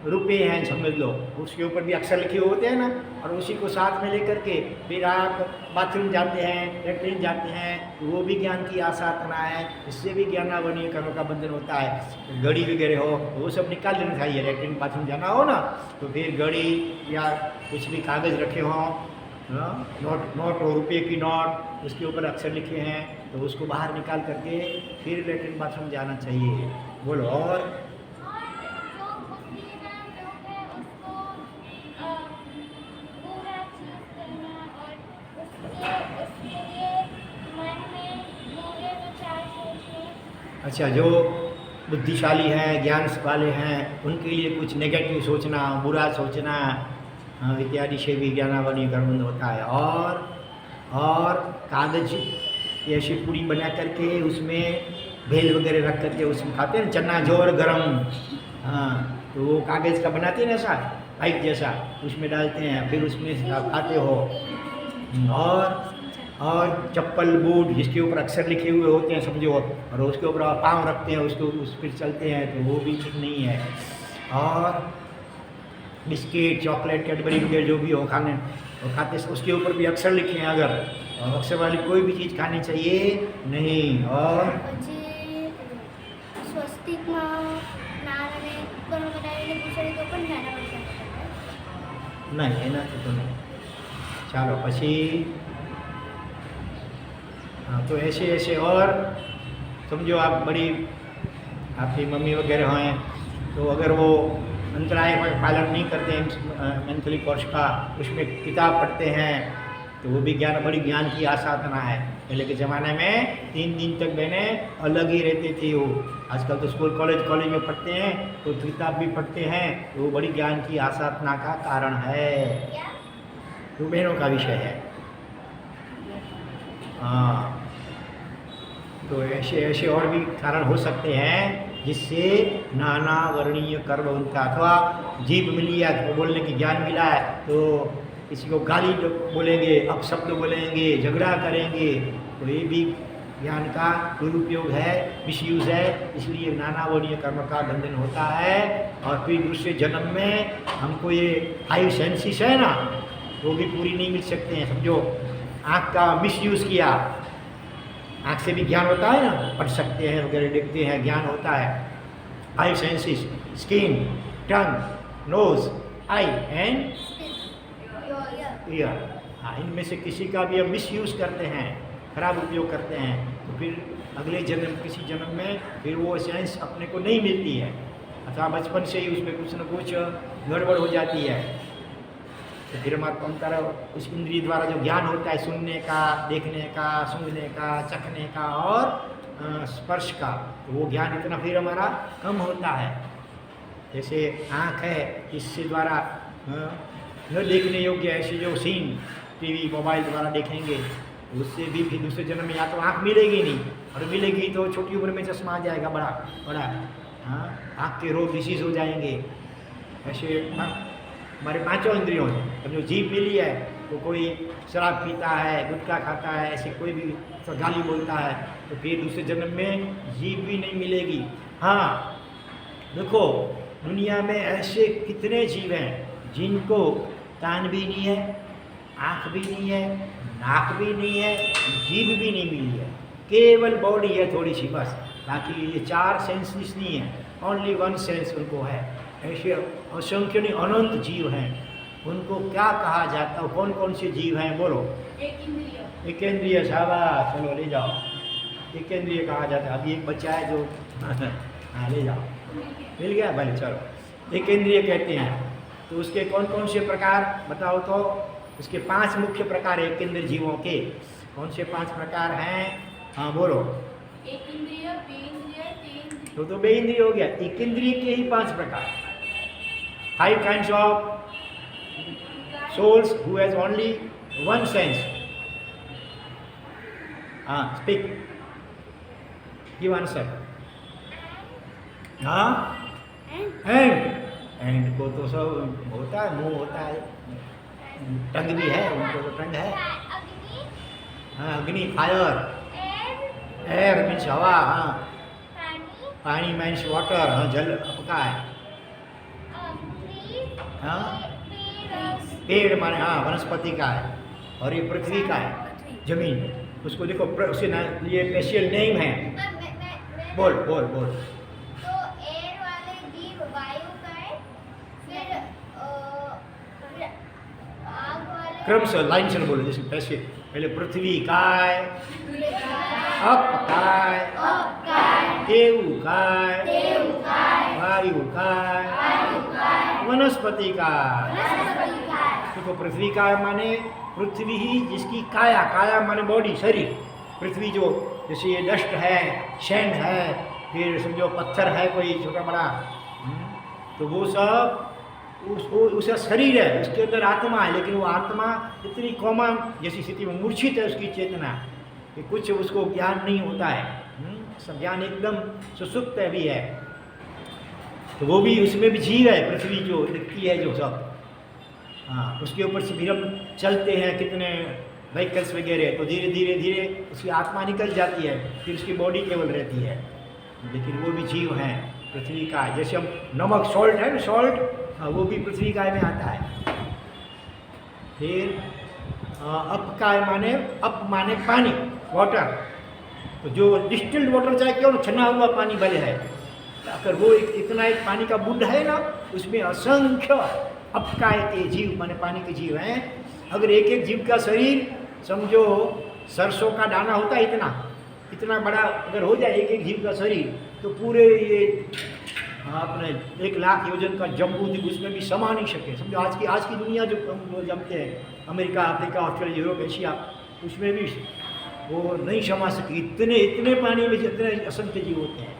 रुपए हैं समझ लो, उसके ऊपर भी अक्षर लिखे हुए होते हैं ना, और उसी को साथ में लेकर के फिर आप बाथरूम जाते हैं, लेटरिन जाते हैं, तो वो भी ज्ञान की आसाधना है। इससे भी ज्ञानावनीय कर्म का बंधन होता है। घड़ी वगैरह हो वो सब निकाल लेना चाहिए, लेटरिन बाथरूम जाना हो ना, तो फिर घड़ी या कुछ भी कागज़ रखे हों, नोट हो, रुपये की नोट, उसके ऊपर अक्षर लिखे हैं, तो उसको बाहर निकाल करके फिर लेटरिन बाथरूम जाना चाहिए। बोलो और अच्छा, जो बुद्धिशाली हैं, ज्ञान वाले हैं, उनके लिए कुछ नेगेटिव सोचना, बुरा सोचना इत्यादि से भी ज्ञानावनीय कर्म होता है। और कागज की ऐसी पूरी बना करके उसमें भेल वगैरह रख करके उसमें खाते हैं, चना जोर गरम, हाँ, तो वो कागज़ का बनाते हैं ना ऐसा पाइप जैसा, उसमें डालते हैं, फिर उसमें आप खाते हो। और चप्पल बूट जिसके ऊपर अक्षर लिखे हुए होते हैं समझो, और उसके ऊपर आप पाँव रखते हैं, उसको उस पर चलते हैं, तो वो भी ठीक नहीं है। और बिस्किट, चॉकलेट, कैडबरी वगैरह जो भी हो खाने और खाते उसके ऊपर भी अक्षर लिखे हैं, अगर और अक्षर वाली कोई भी चीज़ खानी चाहिए नहीं। और नहीं એનાથી તો નહીં, ચાલો પછી हाँ, तो ऐसे और समझो आप बड़ी आपकी मम्मी वगैरह हैं, तो अगर वो अंतराय पालन नहीं करते हैं मेंटली कोर्स का, उसमें किताब पढ़ते हैं, तो वो भी बड़ी ज्ञान की आसाधना है। पहले के ज़माने में 3 दिन तक बहनें अलग ही रहती थी वो, आजकल तो स्कूल कॉलेज में पढ़ते हैं, तो किताब भी पढ़ते हैं, तो वो बड़ी ज्ञान की आसाधना का कारण है, तो बहनों का विषय है। हाँ, तो ऐसे और भी कारण हो सकते हैं जिससे नाना वर्णीय कर्म उनका, अथवा जीभ मिली है तो बोलने की ज्ञान मिला है, तो किसी को गाली बोलेंगे, अपशब्द बोलेंगे, झगड़ा करेंगे, तो ये भी ज्ञान का दुरुपयोग है, मिसयूज़ है, इसलिए नाना वर्णीय कर्म का बंधन होता है। और फिर दूसरे जन्म में हमको ये 5 सेंसेस है ना, वो भी पूरी नहीं मिल सकते हैं। समझो आँख का मिसयूज़ किया, आँख से भी ज्ञान होता है ना, पढ़ सकते हैं वगैरह, देखते हैं, ज्ञान होता है। 5 senses, skin, tongue, nose, eye and ear, हाँ, इनमें से किसी का भी हम मिसयूज़ करते हैं, खराब उपयोग करते हैं, तो फिर अगले जन्म किसी जन्म में फिर वो सेंस अपने को नहीं मिलती है, अथवा बचपन से ही उसमें कुछ न कुछ गड़बड़ हो जाती है, तो फिर हमारा उस इंद्रिय द्वारा जो ज्ञान होता है, सुनने का, देखने का, सूंघने का, चखने का और स्पर्श का, तो वो ज्ञान इतना फिर हमारा कम होता है। जैसे आँख है, इससे द्वारा न देखने योग्य ऐसे जो सीन टीवी मोबाइल द्वारा देखेंगे, उससे भी फिर दूसरे जन्म में या तो आँख मिलेगी नहीं, और मिलेगी तो छोटी उम्र में चश्मा आ जाएगा बड़ा, हाँ, आँख के रोग डिसीज हो जाएंगे। ऐसे हमारे 5 इंद्रियों से, अब जो जीभ मिली है तो कोई शराब पीता है, गुटखा खाता है, ऐसे कोई भी गाली बोलता है, तो फिर दूसरे जन्म में जीभ भी नहीं मिलेगी। हाँ, देखो दुनिया में ऐसे कितने जीव हैं जिनको कान भी नहीं है, आँख भी नहीं है, नाक भी नहीं है, जीभ भी नहीं मिली है, केवल बॉडी है थोड़ी सी बस, बाकी ये 4 सेंसेस नहीं है, ओनली 1 सेंस उनको है। ऐसे असंख्य अनंत जीव हैं, उनको क्या कहा जाता है? कौन कौन से जीव हैं बोलो? एक इंद्रिय, शाबाश, चलो ले जाओ, एक इंद्रिय कहा जाता है। अभी एक बच्चा है जो हाँ ले जाओ, मिल गया भले, चलो एक इंद्रिय कहते हैं। तो उसके कौन कौन से प्रकार बताओ तो? उसके 5 मुख्य प्रकार एक इंद्रिय जीवों के, कौन से 5 प्रकार हैं? हाँ बोलो। एक इंद्रिय, बे इंद्रिय, तीन इंद्रिय। तो बे इंद्रिय हो गया। एक इंद्रिय के ही 5 प्रकार, 5 kinds of souls who has only one sense. Speak. Give answer. And को तो सब होता है, मुंह होता है, टंग भी है, उनको तो टंग है। अग्नि, हाँ, अग्नि, फायर, एयर मीन्स हवा, हाँ, पानी, पानी मीन्स वाटर, हाँ, जल अपका है, ट्री, हाँ, पेड़, पेड़ माने हाँ वनस्पति का है, और ये पृथ्वी का है, जमीन। उसको देखो उसके ये स्पेशल नेम है। बोल बोल बोल। तो एयर वाले जीव वायु का है, फिर आग वाले क्रम से लाइन से बोलो, जैसे पैसे पहले पृथ्वी काय, अप काय, देव काय, वायु काय, वनस्पति काय। देखो पृथ्वी काय माने पृथ्वी ही जिसकी काया, काया माने बॉडी, शरीर। पृथ्वी जो जैसे ये डस्ट है, सैंड है, फिर समझो पत्थर है कोई छोटा बड़ा, तो वो सब उसका शरीर है, उसके अंदर आत्मा है, लेकिन वो आत्मा इतनी कोमा जैसी स्थिति में मूर्छित है उसकी चेतना कि कुछ उसको ज्ञान नहीं होता है, सब ज्ञान एकदम सुसुप्त भी है। तो वो भी उसमें भी जीव है, पृथ्वी जो दिखती है जो सब, हाँ, उसके ऊपर से फिर हम चलते हैं कितने व्हीकल्स वगैरह, तो धीरे धीरे धीरे उसकी आत्मा निकल जाती है, फिर उसकी बॉडी केवल रहती है, लेकिन वो भी जीव हैं पृथ्वी का। जैसे हम नमक, सॉल्ट है ना, सॉल्ट, हाँ, वो भी पृथ्वी काय में आता है। फिर अप काय माने, अप माने पानी, वाटर। तो जो डिस्टिल्ड वाटर चाहे क्यों छना हुआ पानी भले है, अगर वो इतना एक पानी का बूंद है ना, उसमें असंख्य अपकाय के जीव माने पानी के जीव हैं। अगर एक एक जीव का शरीर समझो सरसों का दाना होता है इतना बड़ा अगर हो जाए एक एक जीव का शरीर, तो पूरे ये अपने 1 लाख योजन का जम्बू द्वीप उसमें भी समा नहीं सके। समझो आज की दुनिया जो हम जमते हैं, America, Africa, Australia, Europe, Asia, उसमें भी वो नहीं समा सके। इतने पानी में जितने असंख्य जीव होते हैं।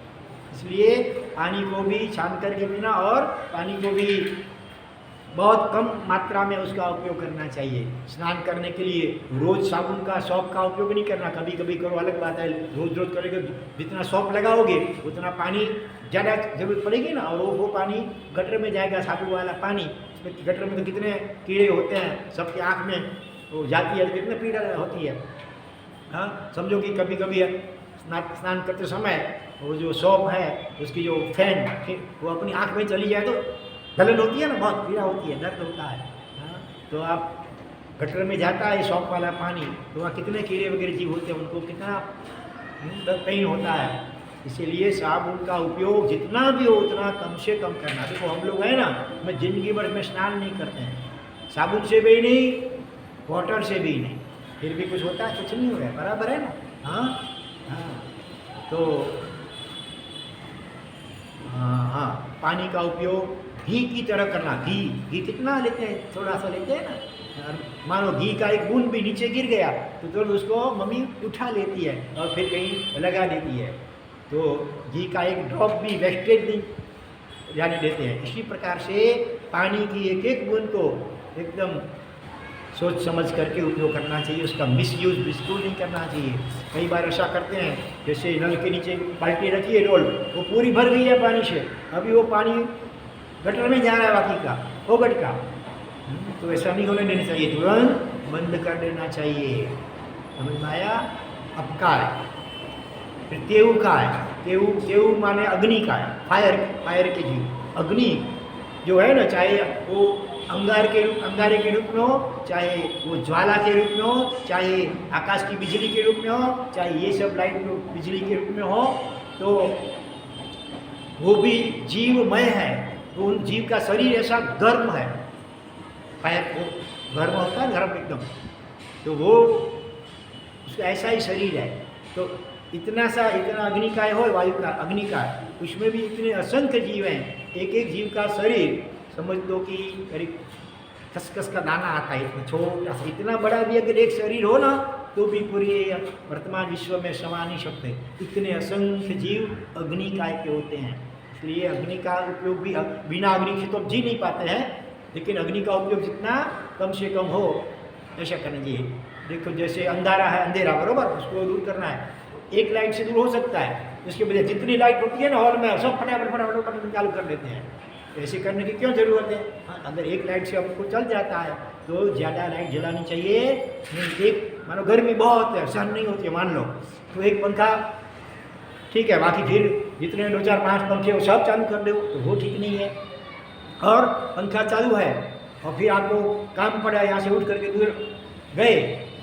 इसलिए पानी को भी छान करके पीना, और पानी को भी बहुत कम मात्रा में उसका उपयोग करना चाहिए। स्नान करने के लिए रोज़ साबुन का, सौंफ का उपयोग नहीं करना, कभी कभी करो, अलग बात है। रोज़ करोगे, जितना सौंफ लगाओगे उतना पानी ज़्यादा जरूरत पड़ेगी ना, और वो पानी गटर में जाएगा, साबुन वाला पानी। उसमें गटर में तो कितने कीड़े होते हैं, सबकी आँख में वो जाती है, कितने पीड़ा होती है। हाँ, समझो कि कभी कभी स्नान करते समय वो जो सौंफ है उसकी जो फैन वो अपनी आँख में चली जाए तो जलन होती है ना, बहुत पीड़ा होती है, दर्द होता है। हाँ, तो आप गटर में जाता है सौंफ वाला पानी, तो वहाँ कितने कीड़े वगैरह जीव होते हैं, उनको कितना पेन होता है। इसीलिए साबुन का उपयोग जितना भी हो उतना कम से कम करना। देखो हम लोग हैं ना, मैं ज़िंदगी भर में स्नान नहीं करते हैं, साबुन से भी नहीं, वाटर से भी नहीं, फिर भी कुछ होता है, कुछ नहीं हो रहा है, बराबर है ना। हाँ हाँ, तो हाँ, पानी का उपयोग घी की तरह करना। घी कितना लेते हैं, थोड़ा सा लेते हैं ना। मानो घी का एक बूंद भी नीचे गिर गया तो तुरंत उसको मम्मी उठा लेती है और फिर कहीं लगा देती है, तो घी का एक ड्रॉप भी वेस्टेज नहीं जाने देते हैं। इसी प्रकार से पानी की एक एक बूंद को एकदम सोच समझ करके उपयोग करना चाहिए, उसका मिसयूज बिल्कुल नहीं करना चाहिए। कई बार ऐसा करते हैं, जैसे नल के नीचे बाल्टी रखी है डोल, वो पूरी भर गई है पानी से, अभी वो पानी गटर में जा रहा है बाकी का, फोगट का, तो ऐसा नहीं होने देना चाहिए, तुरंत बंद कर देना चाहिए। समझ में आया? अपकार फिर तेऊ का है, तेऊ माने अग्नि का है, फायर के जीव। अग्नि जो है ना, चाहे वो अंगारे के रूप में हो, चाहे वो ज्वाला के रूप में हो, चाहे आकाश की बिजली के रूप में हो, चाहे ये सब लाइट बिजली के रूप में हो, तो वो भी जीवमय है। तो उन जीव का शरीर ऐसा गर्म है, फायर को गर्म होता है, गर्म एकदम, तो वो उसका ऐसा ही शरीर है। तो इतना अग्नि का हो, वायु का, अग्नि का, उसमें भी इतने असंख्य जीव हैं। एक एक जीव का शरीर समझ लो कि करीब खसखस का दाना आता है, इतना छोटा सा। इतना बड़ा भी अगर एक शरीर हो ना, तो भी पूरी वर्तमान विश्व में समा नहीं सकते। इतने असंख्य जीव अग्नि काय के होते हैं, इसलिए अग्नि का उपयोग भी बिना अग्नि के तो जी नहीं पाते हैं, लेकिन अग्नि का उपयोग जितना कम से कम हो ऐसा करना चाहिए। देखो जैसे अंधारा है, अंधेरा बरोबर, उसको दूर करना है, एक लाइट से दूर हो सकता है, उसके बजाय जितनी लाइट होती है ना हॉल में सब फटाफट फटाफट बटन चालू कर देते हैं। ऐसे करने की क्यों ज़रूरत है? हाँ, अगर एक लाइट से आपको चल जाता है तो ज़्यादा लाइट जलानी चाहिए नहीं। एक मानो गर्मी बहुत है, सहन नहीं होती है मान लो, तो एक पंखा ठीक है, बाकी फिर जितने 2 4 5 पंखे वो सब चालू कर दो, तो वो ठीक नहीं है। और पंखा चालू है और फिर आपको काम पड़ा, यहाँ से उठ करके दूर गए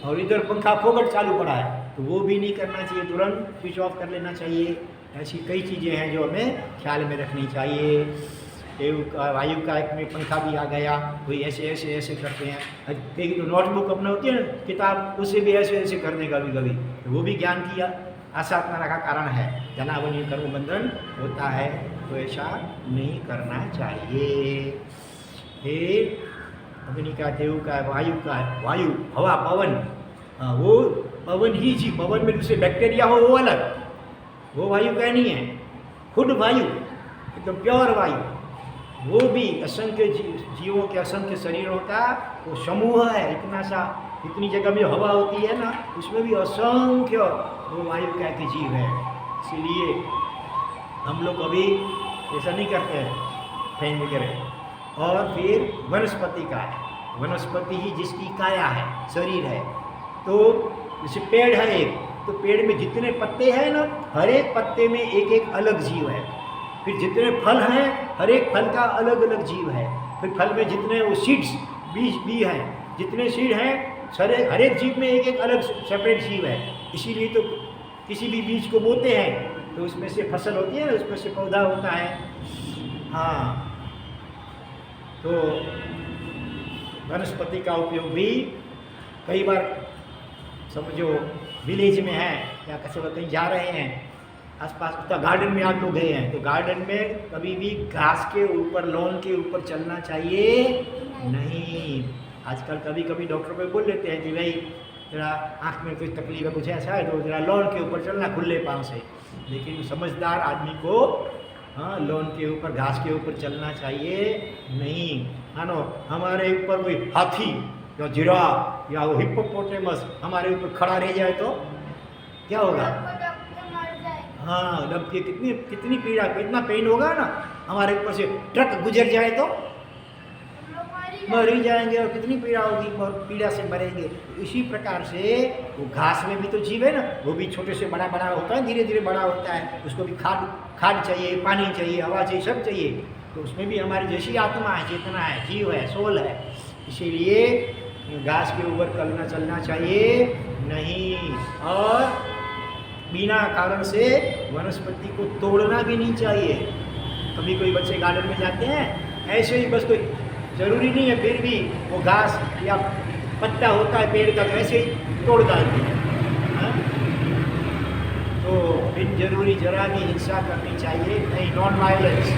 और इधर पंखा फोकट चालू पड़ा है, तो वो भी नहीं करना चाहिए, तुरंत स्विच ऑफ कर लेना चाहिए। ऐसी कई चीज़ें हैं जो हमें ख्याल में रखनी चाहिए। वायु का एक में पंखा भी आ गया, कोई ऐसे ऐसे ऐसे करते हैं। देखिए तो नोटबुक अपना होती है ना किताब, उससे भी ऐसे ऐसे करने कभी कभी, तो वो भी ज्ञान की आसाधना का कारण है। जनावनी कर्म बंधन होता है, तो ऐसा नहीं करना चाहिए। फिर अग्नि का, देव का, वायु का, वायु हवा पवन, हाँ वो पवन ही जी, पवन में दूसरे बैक्टीरिया हो वो अलग, वो वायु का नहीं है। खुद वायु एकदम प्योर वायु, वो भी असंख्य जीवों के, असंख्य शरीरों का वो समूह है। इतना सा, इतनी जगह में हवा होती है ना, उसमें भी असंख्य वो वायु का के जीव है। इसीलिए हम लोग अभी ऐसा नहीं करते हैं फैन वगैरह। और फिर वनस्पति का है, वनस्पति ही जिसकी काया है, शरीर है। तो जैसे पेड़ है एक, तो पेड़ में जितने पत्ते हैं ना, हर एक पत्ते में एक एक अलग जीव है। फिर जितने फल हैं, हर एक फल का अलग अलग जीव है। फिर फल में जितने वो सीड्स, बीज भी हैं, जितने सीड हैं हर एक जीव में एक एक अलग सेपरेट जीव है। इसीलिए तो किसी भी बीज को बोते हैं तो उसमें से फसल होती है ना, उसमें से पौधा होता है। हाँ, तो वनस्पति का उपयोग भी कई बार समझो विलेज में है या कहीं जा रहे हैं आसपास, तो गार्डन में आप लोग गए हैं, तो गार्डन में कभी भी घास के ऊपर, लॉन के ऊपर चलना चाहिए नहीं। आजकल कभी कभी डॉक्टर को बोल देते हैं कि भाई जरा आँख में कोई तकलीफ है, कुछ ऐसा है, तो जरा लॉन के ऊपर चलना खुले पाँव से। लेकिन समझदार आदमी को हाँ लॉन के ऊपर, घास के ऊपर चलना चाहिए नहीं। मानो हमारे ऊपर कोई हाथी या जिराफ या वो हिप्पोपोटेमस हमारे ऊपर खड़ा रह जाए तो क्या होगा? हाँ, दब के कितनी पीड़ा, कितना पेन होगा ना। हमारे ऊपर से ट्रक गुजर जाए तो मर ही जाएंगे और कितनी पीड़ा होगी, और पीड़ा से मरेंगे। इसी प्रकार से वो घास में भी तो जीव है ना, वो भी छोटे से बड़ा बड़ा होता है, धीरे धीरे बड़ा होता है। उसको भी खाद चाहिए, पानी चाहिए, हवा चाहिए, सब चाहिए। तो उसमें भी हमारी जैसी आत्मा है, चेतना है, जीव है, सोल है। इसीलिए घास के ऊपर चलना चाहिए नहीं, और बिना कारण से वनस्पति को तोड़ना भी नहीं चाहिए। कभी कोई बच्चे गार्डन में जाते हैं ऐसे ही, बस कोई ज़रूरी नहीं है, फिर भी वो घास या पत्ता होता है पेड़ का, ऐसे ही तोड़ डालते हैं। हाँ? तो बिन जरूरी जरा भी हिंसा करनी चाहिए नहीं, नॉन वायलेंस।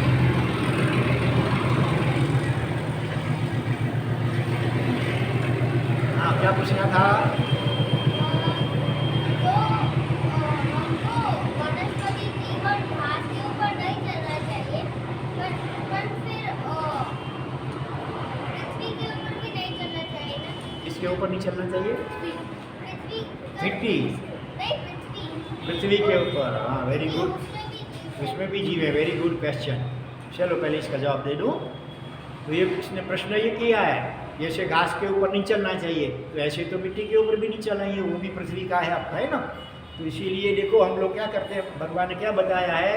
हाँ, क्या पूछना था? किसके ऊपर नहीं चलना चाहिए? मिट्टी, पृथ्वी के ऊपर। हाँ, वेरी गुड, उसमें भी जीव है। Very good question. चलो पहले इसका जवाब दे दूँ। तो ये इसने प्रश्न ये किया है, जैसे घास के ऊपर नहीं चलना चाहिए, तो ऐसे तो मिट्टी के ऊपर भी नहीं चलना चाहिए, वो भी पृथ्वी का है आपका, है ना। तो इसीलिए देखो हम लोग क्या करते हैं, भगवान ने क्या बताया है,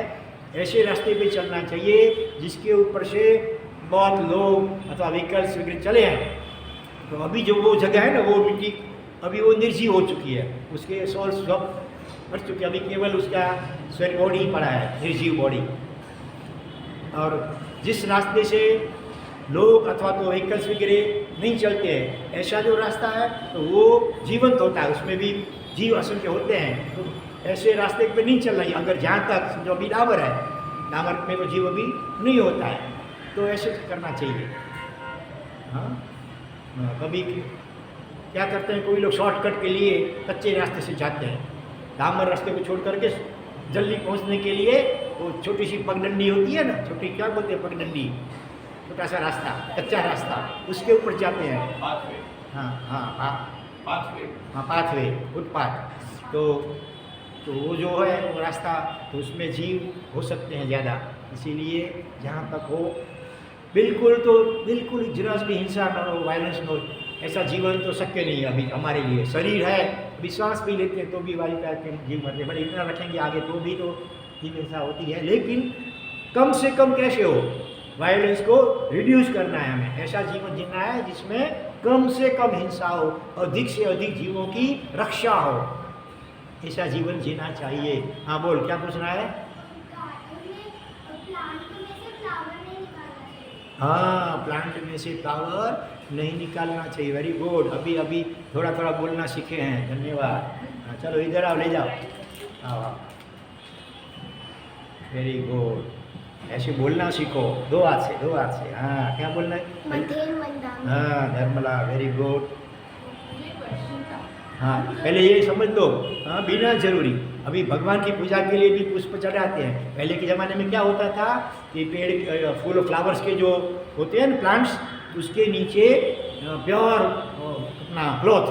ऐसे रास्ते पे चलना चाहिए जिसके ऊपर से बहुत लोग अथवा व्हीकल्स वगैरह चले हैं। तो अभी जो वो जगह है ना, वो मिट्टी अभी वो निर्जीव हो चुकी है, उसके सोल सब मर चुके, अभी केवल उसका शरीर बॉडी ही पड़ा है, निर्जीव बॉडी। और जिस रास्ते से लोग अथवा तो व्हीकल्स वगैरह नहीं चलते हैं, ऐसा जो रास्ता है तो वो जीवंत होता है, उसमें भी जीव असंख्य होते हैं। तो ऐसे रास्ते पे नहीं चलना है। अगर जहाँ तक जो अभी डाबर है, डाबर में तो जीव अभी नहीं होता है, तो ऐसे करना चाहिए। हाँ, कभी क्या करते हैं, कोई लोग शॉर्टकट के लिए कच्चे रास्ते से जाते हैं, डामर रास्ते को छोड़ करके जल्दी पहुंचने के लिए वो छोटी सी पगडंडी होती है ना, छोटी क्या बोलते हैं पगडंडी, छोटा सा रास्ता, कच्चा रास्ता, उसके ऊपर जाते हैं। पाथवे हाँ हाँ हाँ पाथवे हाँ, पाथवे, फुटपाथ। तो वो जो है वो रास्ता, तो उसमें जीव हो सकते हैं ज़्यादा, इसीलिए जहाँ तक हो बिल्कुल जरा भी हिंसा न हो, वायलेंस न हो, ऐसा जीवन तो शक्य नहीं है अभी हमारे लिए। शरीर है, विश्वास भी लेते हैं तो भी वायु का के जीव मरते हैं, बट इतना रखेंगे आगे तो भी तो जीव हिंसा होती है। लेकिन कम से कम कैसे हो, वायलेंस को रिड्यूस करना है हमें, ऐसा जीवन जीना है जिसमें कम से कम हिंसा हो, अधिक से अधिक जीवों की रक्षा हो, ऐसा जीवन जीना चाहिए। हाँ बोल, क्या पूछना है? हाँ, प्लांट में से फ्लावर नहीं निकालना चाहिए। वेरी गुड, अभी थोड़ा बोलना सीखे हैं, धन्यवाद। हाँ, चलो इधर आओ, ले जाओ, आओ। वेरी गुड, ऐसे बोलना सीखो, दो हाथ से। हाँ, क्या बोलना है? हाँ धर्मला, वेरी गुड। हाँ, पहले ये समझ लो, हाँ, बिना जरूरी अभी भगवान की पूजा के लिए भी पुष्प चढ़ाते हैं। पहले के ज़माने में क्या होता था कि पेड़, फूल, फ्लावर्स के जो होते हैं ना प्लांट्स, उसके नीचे प्योर अपना क्लॉथ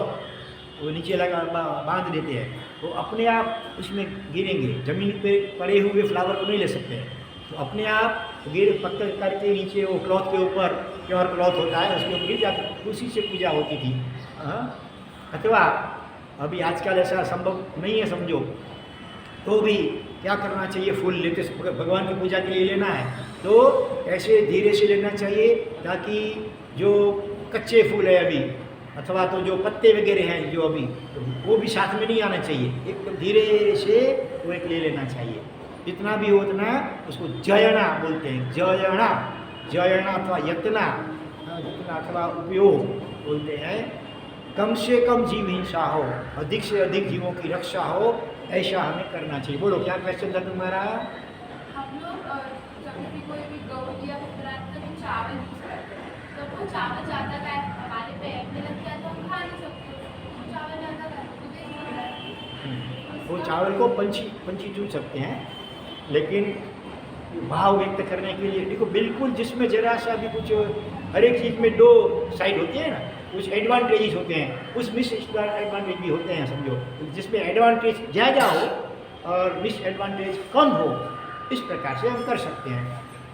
वो नीचे लगा बांध देते हैं, तो अपने आप उसमें गिरेंगे, ज़मीन पे पड़े हुए फ्लावर को नहीं ले सकते हैं, तो अपने आप पत्थर करके नीचे वो क्लॉथ के ऊपर, प्योर क्लॉथ होता है उसके ऊपर गिर जाते, उसी से पूजा होती थी। हाँ, अथवा अभी आजकल ऐसा संभव नहीं है समझो, तो भी क्या करना चाहिए, फूल लेते भगवान की पूजा के लिए लेना है तो ऐसे धीरे से लेना चाहिए, ताकि जो कच्चे फूल है अभी, अथवा तो जो पत्ते वगैरह हैं जो अभी, तो वो भी साथ में नहीं आना चाहिए, एकदम धीरे से वो एक ले लेना चाहिए। जितना भी हो उतना उसको जयना बोलते हैं, जयना अथवा यतना, जितना अथवा उपयोग बोलते हैं। कम से कम जीव हिंसा हो, अधिक से अधिक जीवों की रक्षा हो, ऐसा हमें करना चाहिए। बोलो, क्या क्वेश्चन था तुम्हारा? हम लोग जब भी कोई भी गौ या चावल यूज करते हैं, तो वो चावल ज़्यादा का हमारे पेट में लग गया तो हम खा नहीं सकते, वो चावल ज़्यादा का वो चावल को पंछी चुन सकते हैं, लेकिन भाव व्यक्त करने के लिए देखो, बिल्कुल जिसमें जरा सा भी कुछ, हर एक चीज़ में दो साइड होती है ना, कुछ एडवांटेजेस होते हैं, कुछ मिसएडवांटेज भी होते हैं समझो। जिसमें एडवांटेज ज़्यादा हो और मिसएडवांटेज कम हो, इस प्रकार से हम कर सकते हैं।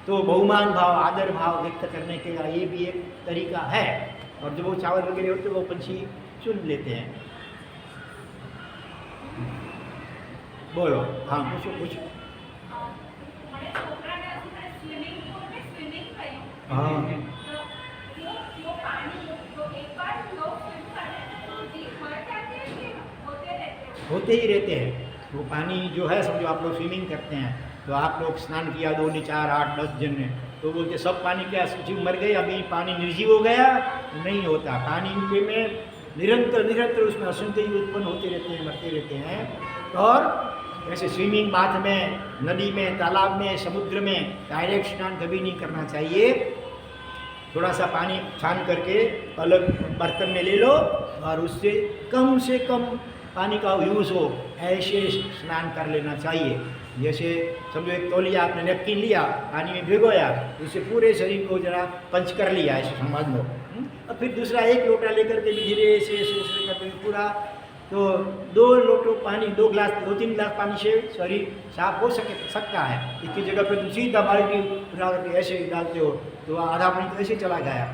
तो बहुमान भाव, आदर भाव व्यक्त करने का ये भी एक तरीका है। और जो वो चावल वगैरह होते हैं वो पंछी चुन लेते हैं। बोलो, हाँ कुछ हाँ, होते ही रहते हैं। वो पानी जो है समझो, आप लोग स्विमिंग करते हैं तो आप लोग स्नान किया 2 ने 4 8 10 जन ने, तो बोलते सब पानी क्या जीव मर गए, अभी पानी निर्जीव हो गया? नहीं होता, पानी उनके में निरंतर उसमें असंख्य जीव उत्पन्न होते रहते हैं, मरते रहते हैं। और ऐसे स्विमिंग बाथ में, नदी में, तालाब में, समुद्र में डायरेक्ट स्नान कभी नहीं करना चाहिए। थोड़ा सा पानी छान करके अलग बर्तन में ले लो और उससे कम से कम पानी का यूज़ हो, ऐसे स्नान कर लेना चाहिए। जैसे समझो एक तौलिया आपने नैपकिन लिया, पानी में भिगोया, उससे पूरे शरीर को जरा पंच कर लिया, ऐसे समझ लो। और फिर दूसरा एक लोटा लेकर के भी धीरे से करके पूरा, तो 2-3 गिलास पानी से शरीर साफ हो सकता है। इसकी जगह पर सीधा बाल्टी उठा करके ऐसे डालते हो तो आधा पानी तो ऐसे चला गया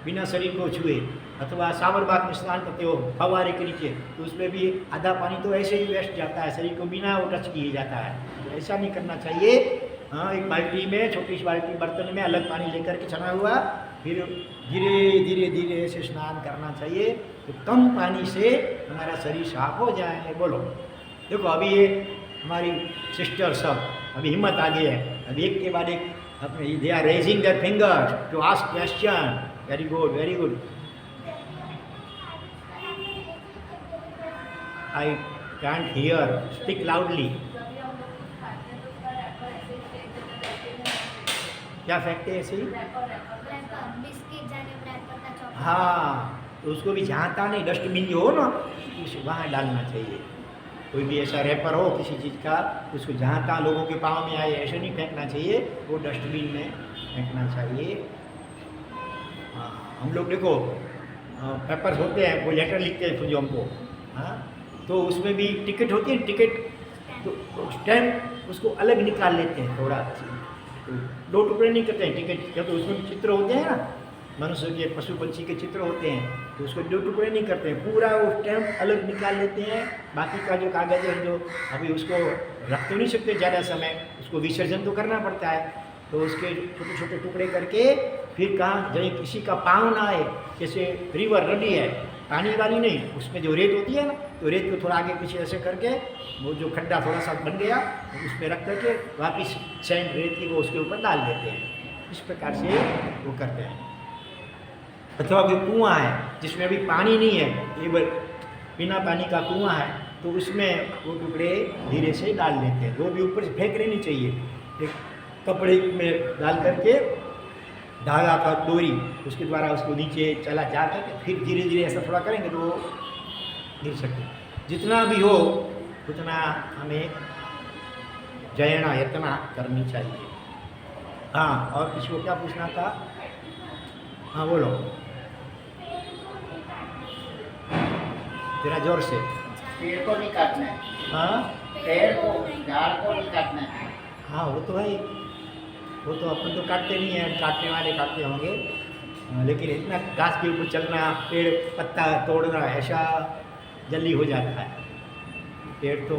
बिना शरीर को छुए। अथवा सावर बाग में स्नान करते हो फव्वारे के नीचे, तो उसमें भी आधा पानी तो ऐसे ही वेस्ट जाता है, शरीर को बिना वो टच किए जाता है। तो ऐसा नहीं करना चाहिए। हाँ, एक बाल्टी में, छोटी सी बाल्टी बर्तन में अलग पानी लेकर के छना हुआ, फिर धीरे ऐसे स्नान करना चाहिए, तो कम पानी से हमारा शरीर साफ हो जाए। बोलो, देखो अभी ये हमारी सिस्टर सब अभी हिम्मत आ गई है, अभी एक के बाद एक अपने they are raising their fingers to ask question. Very good. I can't hear, speak loudly. क्या फेंकते हैं ऐसे ही? बिस्किट जाने रैपर का चॉकलेट। हाँ, तो उसको भी जहाँ तहाँ नहीं, डस्टबिन जो हो ना उस वहाँ डालना चाहिए। कोई भी ऐसा रैपर हो किसी चीज़ का, उसको जहाँ तहाँ लोगों के पाँव में आए ऐसे नहीं फेंकना चाहिए, वो डस्टबिन में फेंकना चाहिए। हाँ, हम लोग देखो पेपर्स होते हैं, कोई लेटर लिखते हैं जो हमको, हाँ, तो उसमें भी टिकट होती है, टिकट तो स्टैम्प उसको अलग निकाल लेते हैं थोड़ा, तो 2 टुकड़े नहीं करते हैं टिकट, क्योंकि उसमें भी चित्र होते हैं ना, मनुष्य के, पशु पंछी के चित्र होते हैं, तो उसको 2 टुकड़े नहीं करते हैं, पूरा वो स्टैम्प अलग निकाल लेते हैं। बाकी का जो कागज़ है जो अभी उसको रख तो नहीं सकते ज़्यादा समय, उसको विसर्जन तो करना पड़ता है, तो उसके छोटे छोटे टुकड़े करके फिर कहाँ जहीं किसी का पाँव ना आए, जैसे रिवर नदी है पानी वाली नहीं, उसमें जो रेत होती है ना, तो रेत को थोड़ा आगे पीछे ऐसे करके वो जो खड्डा थोड़ा सा बन गया उसमें रख करके वापस सैंड रेत की वो उसके ऊपर डाल देते हैं। इस प्रकार से वो करते हैं। अथवा कोई कुआँ है जिसमें अभी पानी नहीं है, ये बिना पानी का कुआँ है, तो उसमें वो टुकड़े धीरे से डाल देते हैं, वो भी ऊपर से फेंक नहीं चाहिए, एक कपड़े में डाल करके धागा का डोरी उसके द्वारा उसको नीचे चला जा करके फिर धीरे धीरे ऐसा थोड़ा करेंगे तो वो गिर सकते। जितना भी हो उतना हमें जयना यतना करनी चाहिए। हाँ, और किसी को क्या पूछना था? हाँ बोलो जरा जोर से। पेड़ को नहीं काटना है, हाँ पेड़ को, झाड़ को नहीं काटना है। हाँ वो तो है, वो तो अपन तो काटते नहीं हैं, काटने वाले काटते होंगे, लेकिन इतना घास के ऊपर चलना, पेड़ पत्ता तोड़ना ऐसा जल्दी हो जाता है। पेड़ तो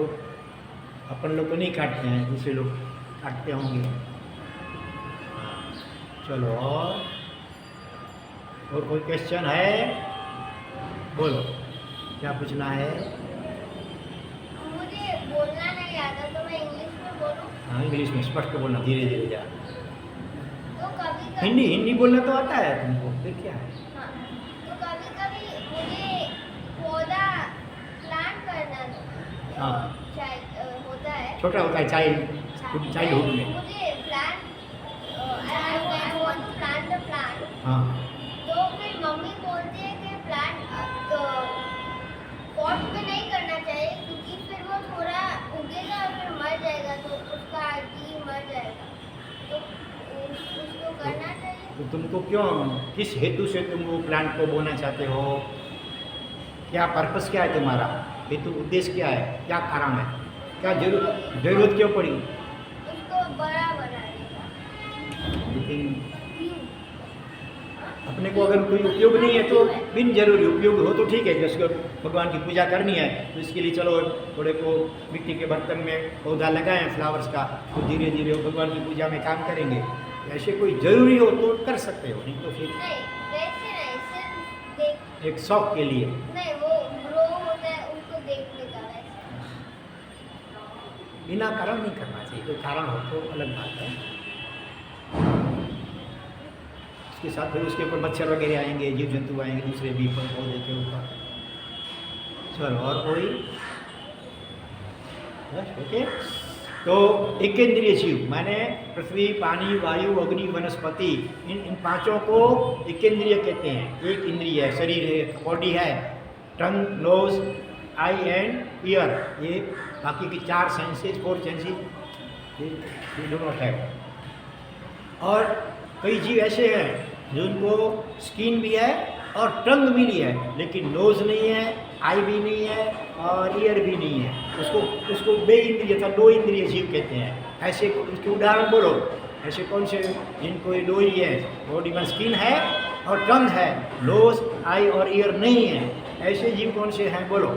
अपन लोग तो नहीं काटते हैं, दूसरे लोग काटते होंगे। हाँ, चलो और कोई क्वेश्चन है? बोलो क्या पूछना है? मुझे बोलना नहीं आता तो मैं इंग्लिश में बोलूं? हाँ इंग्लिश में स्पष्ट बोलना, धीरे धीरे जा। तो कभी हिंदी हिंदी बोलना तो आता है तुमको, फिर क्या है? हाँ, तो कभी कभी मुझे पौधा प्लांट करना हाँ। होता है, छोटा होता है चाइल्डहुड में। मुझे plant I want to plant the plant, हाँ तो फिर मम्मी बोलती है कि प्लांट पॉट में नहीं करना चाहिए क्योंकि फिर वो थोड़ा उगेगा और फिर मर जाएगा, तो उसका जी मर जाएगा, तो उसको करना चाहिए। तो तुमको क्यों, किस हेतु से तुम वो प्लांट को बोना चाहते हो? क्या पर्पस क्या है तुम्हारा? हेतु उद्देश्य क्या है? क्या कारण है? क्या जरूरत क्यों पड़ी? उसको बड़ा बनाने का। लेकिन अपने को अगर कोई उपयोग नहीं है तो बिन जरूरी उपयोग हो तो ठीक है, जैसे भगवान की पूजा करनी है तो इसके लिए चलो थोड़े को मिट्टी के बर्तन में पौधा लगाएं फ्लावर्स का, तो धीरे धीरे वो भगवान की पूजा में काम करेंगे। ऐसे कोई ज़रूरी हो तो कर सकते हो, नहीं तो फिर नहीं वैसे नहीं, सिर्फ देख, एक शौक के लिए। नहीं वो ग्रो होता है उसको देखने का वैसे। बिना कारण नहीं करना चाहिए, कोई कारण हो तो अलग बात है। उसके साथ फिर उसके ऊपर मच्छर वगैरह आएंगे, जीव जंतु आएंगे दूसरे भी पौधे के ऊपर। चलो और कोई? बस ओके। तो एकेंद्रिय जीव माने पृथ्वी, पानी, वायु, अग्नि, वनस्पति, इन पांचों को एकेंद्रिय कहते हैं। एक इंद्रिय है, शरीर है, बॉडी है, टंग, नोज, आई एंड ईयर, ये बाकी की 4 सेंसेस, 4 सेंसेस ये दोनों है। और कई जीव ऐसे हैं जिनको स्किन भी है और टंग भी नहीं है, लेकिन नोज नहीं है, आई भी नहीं है और ईयर भी नहीं है, उसको बे इंद्रिय था, 2 इंद्रिय जीव कहते हैं। ऐसे उसके उदाहरण बोलो, ऐसे कौन से जिनको ये 2 ही है, बॉडी में स्किन है और टंग है, नोज, आई और ईयर नहीं है, ऐसे जीव कौन से हैं बोलो?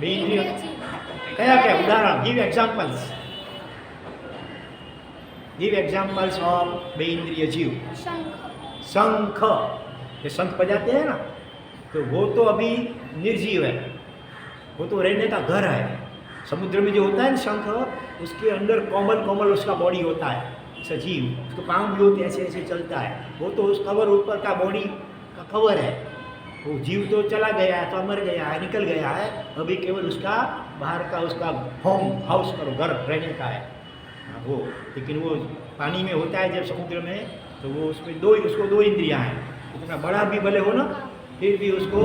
बे इंद्रिय। क्या क्या उदाहरण? Give examples, give examples of बे इंद्रिय जीव। शंख। शंख, ये शंख बजाते हैं ना, तो वो तो अभी निर्जीव है, वो तो रहने का घर है। समुद्र में जो होता है ना शंख, उसके अंदर कोमल उसका बॉडी होता है सजीव, उसके पाँव भी होते हैं, ऐसे ऐसे चलता है, वो तो उस कवर ऊपर का बॉडी का कवर है। वो जीव तो चला गया है, तो मर गया है, निकल गया है, अभी केवल उसका बाहर का उसका होम हाउस करो, घर रहने का है वो। लेकिन वो पानी में होता है जब समुद्र में, तो वो उसमें उसको 2 इंद्रियां हैं, कितना बड़ा भी भले हो ना, फिर भी उसको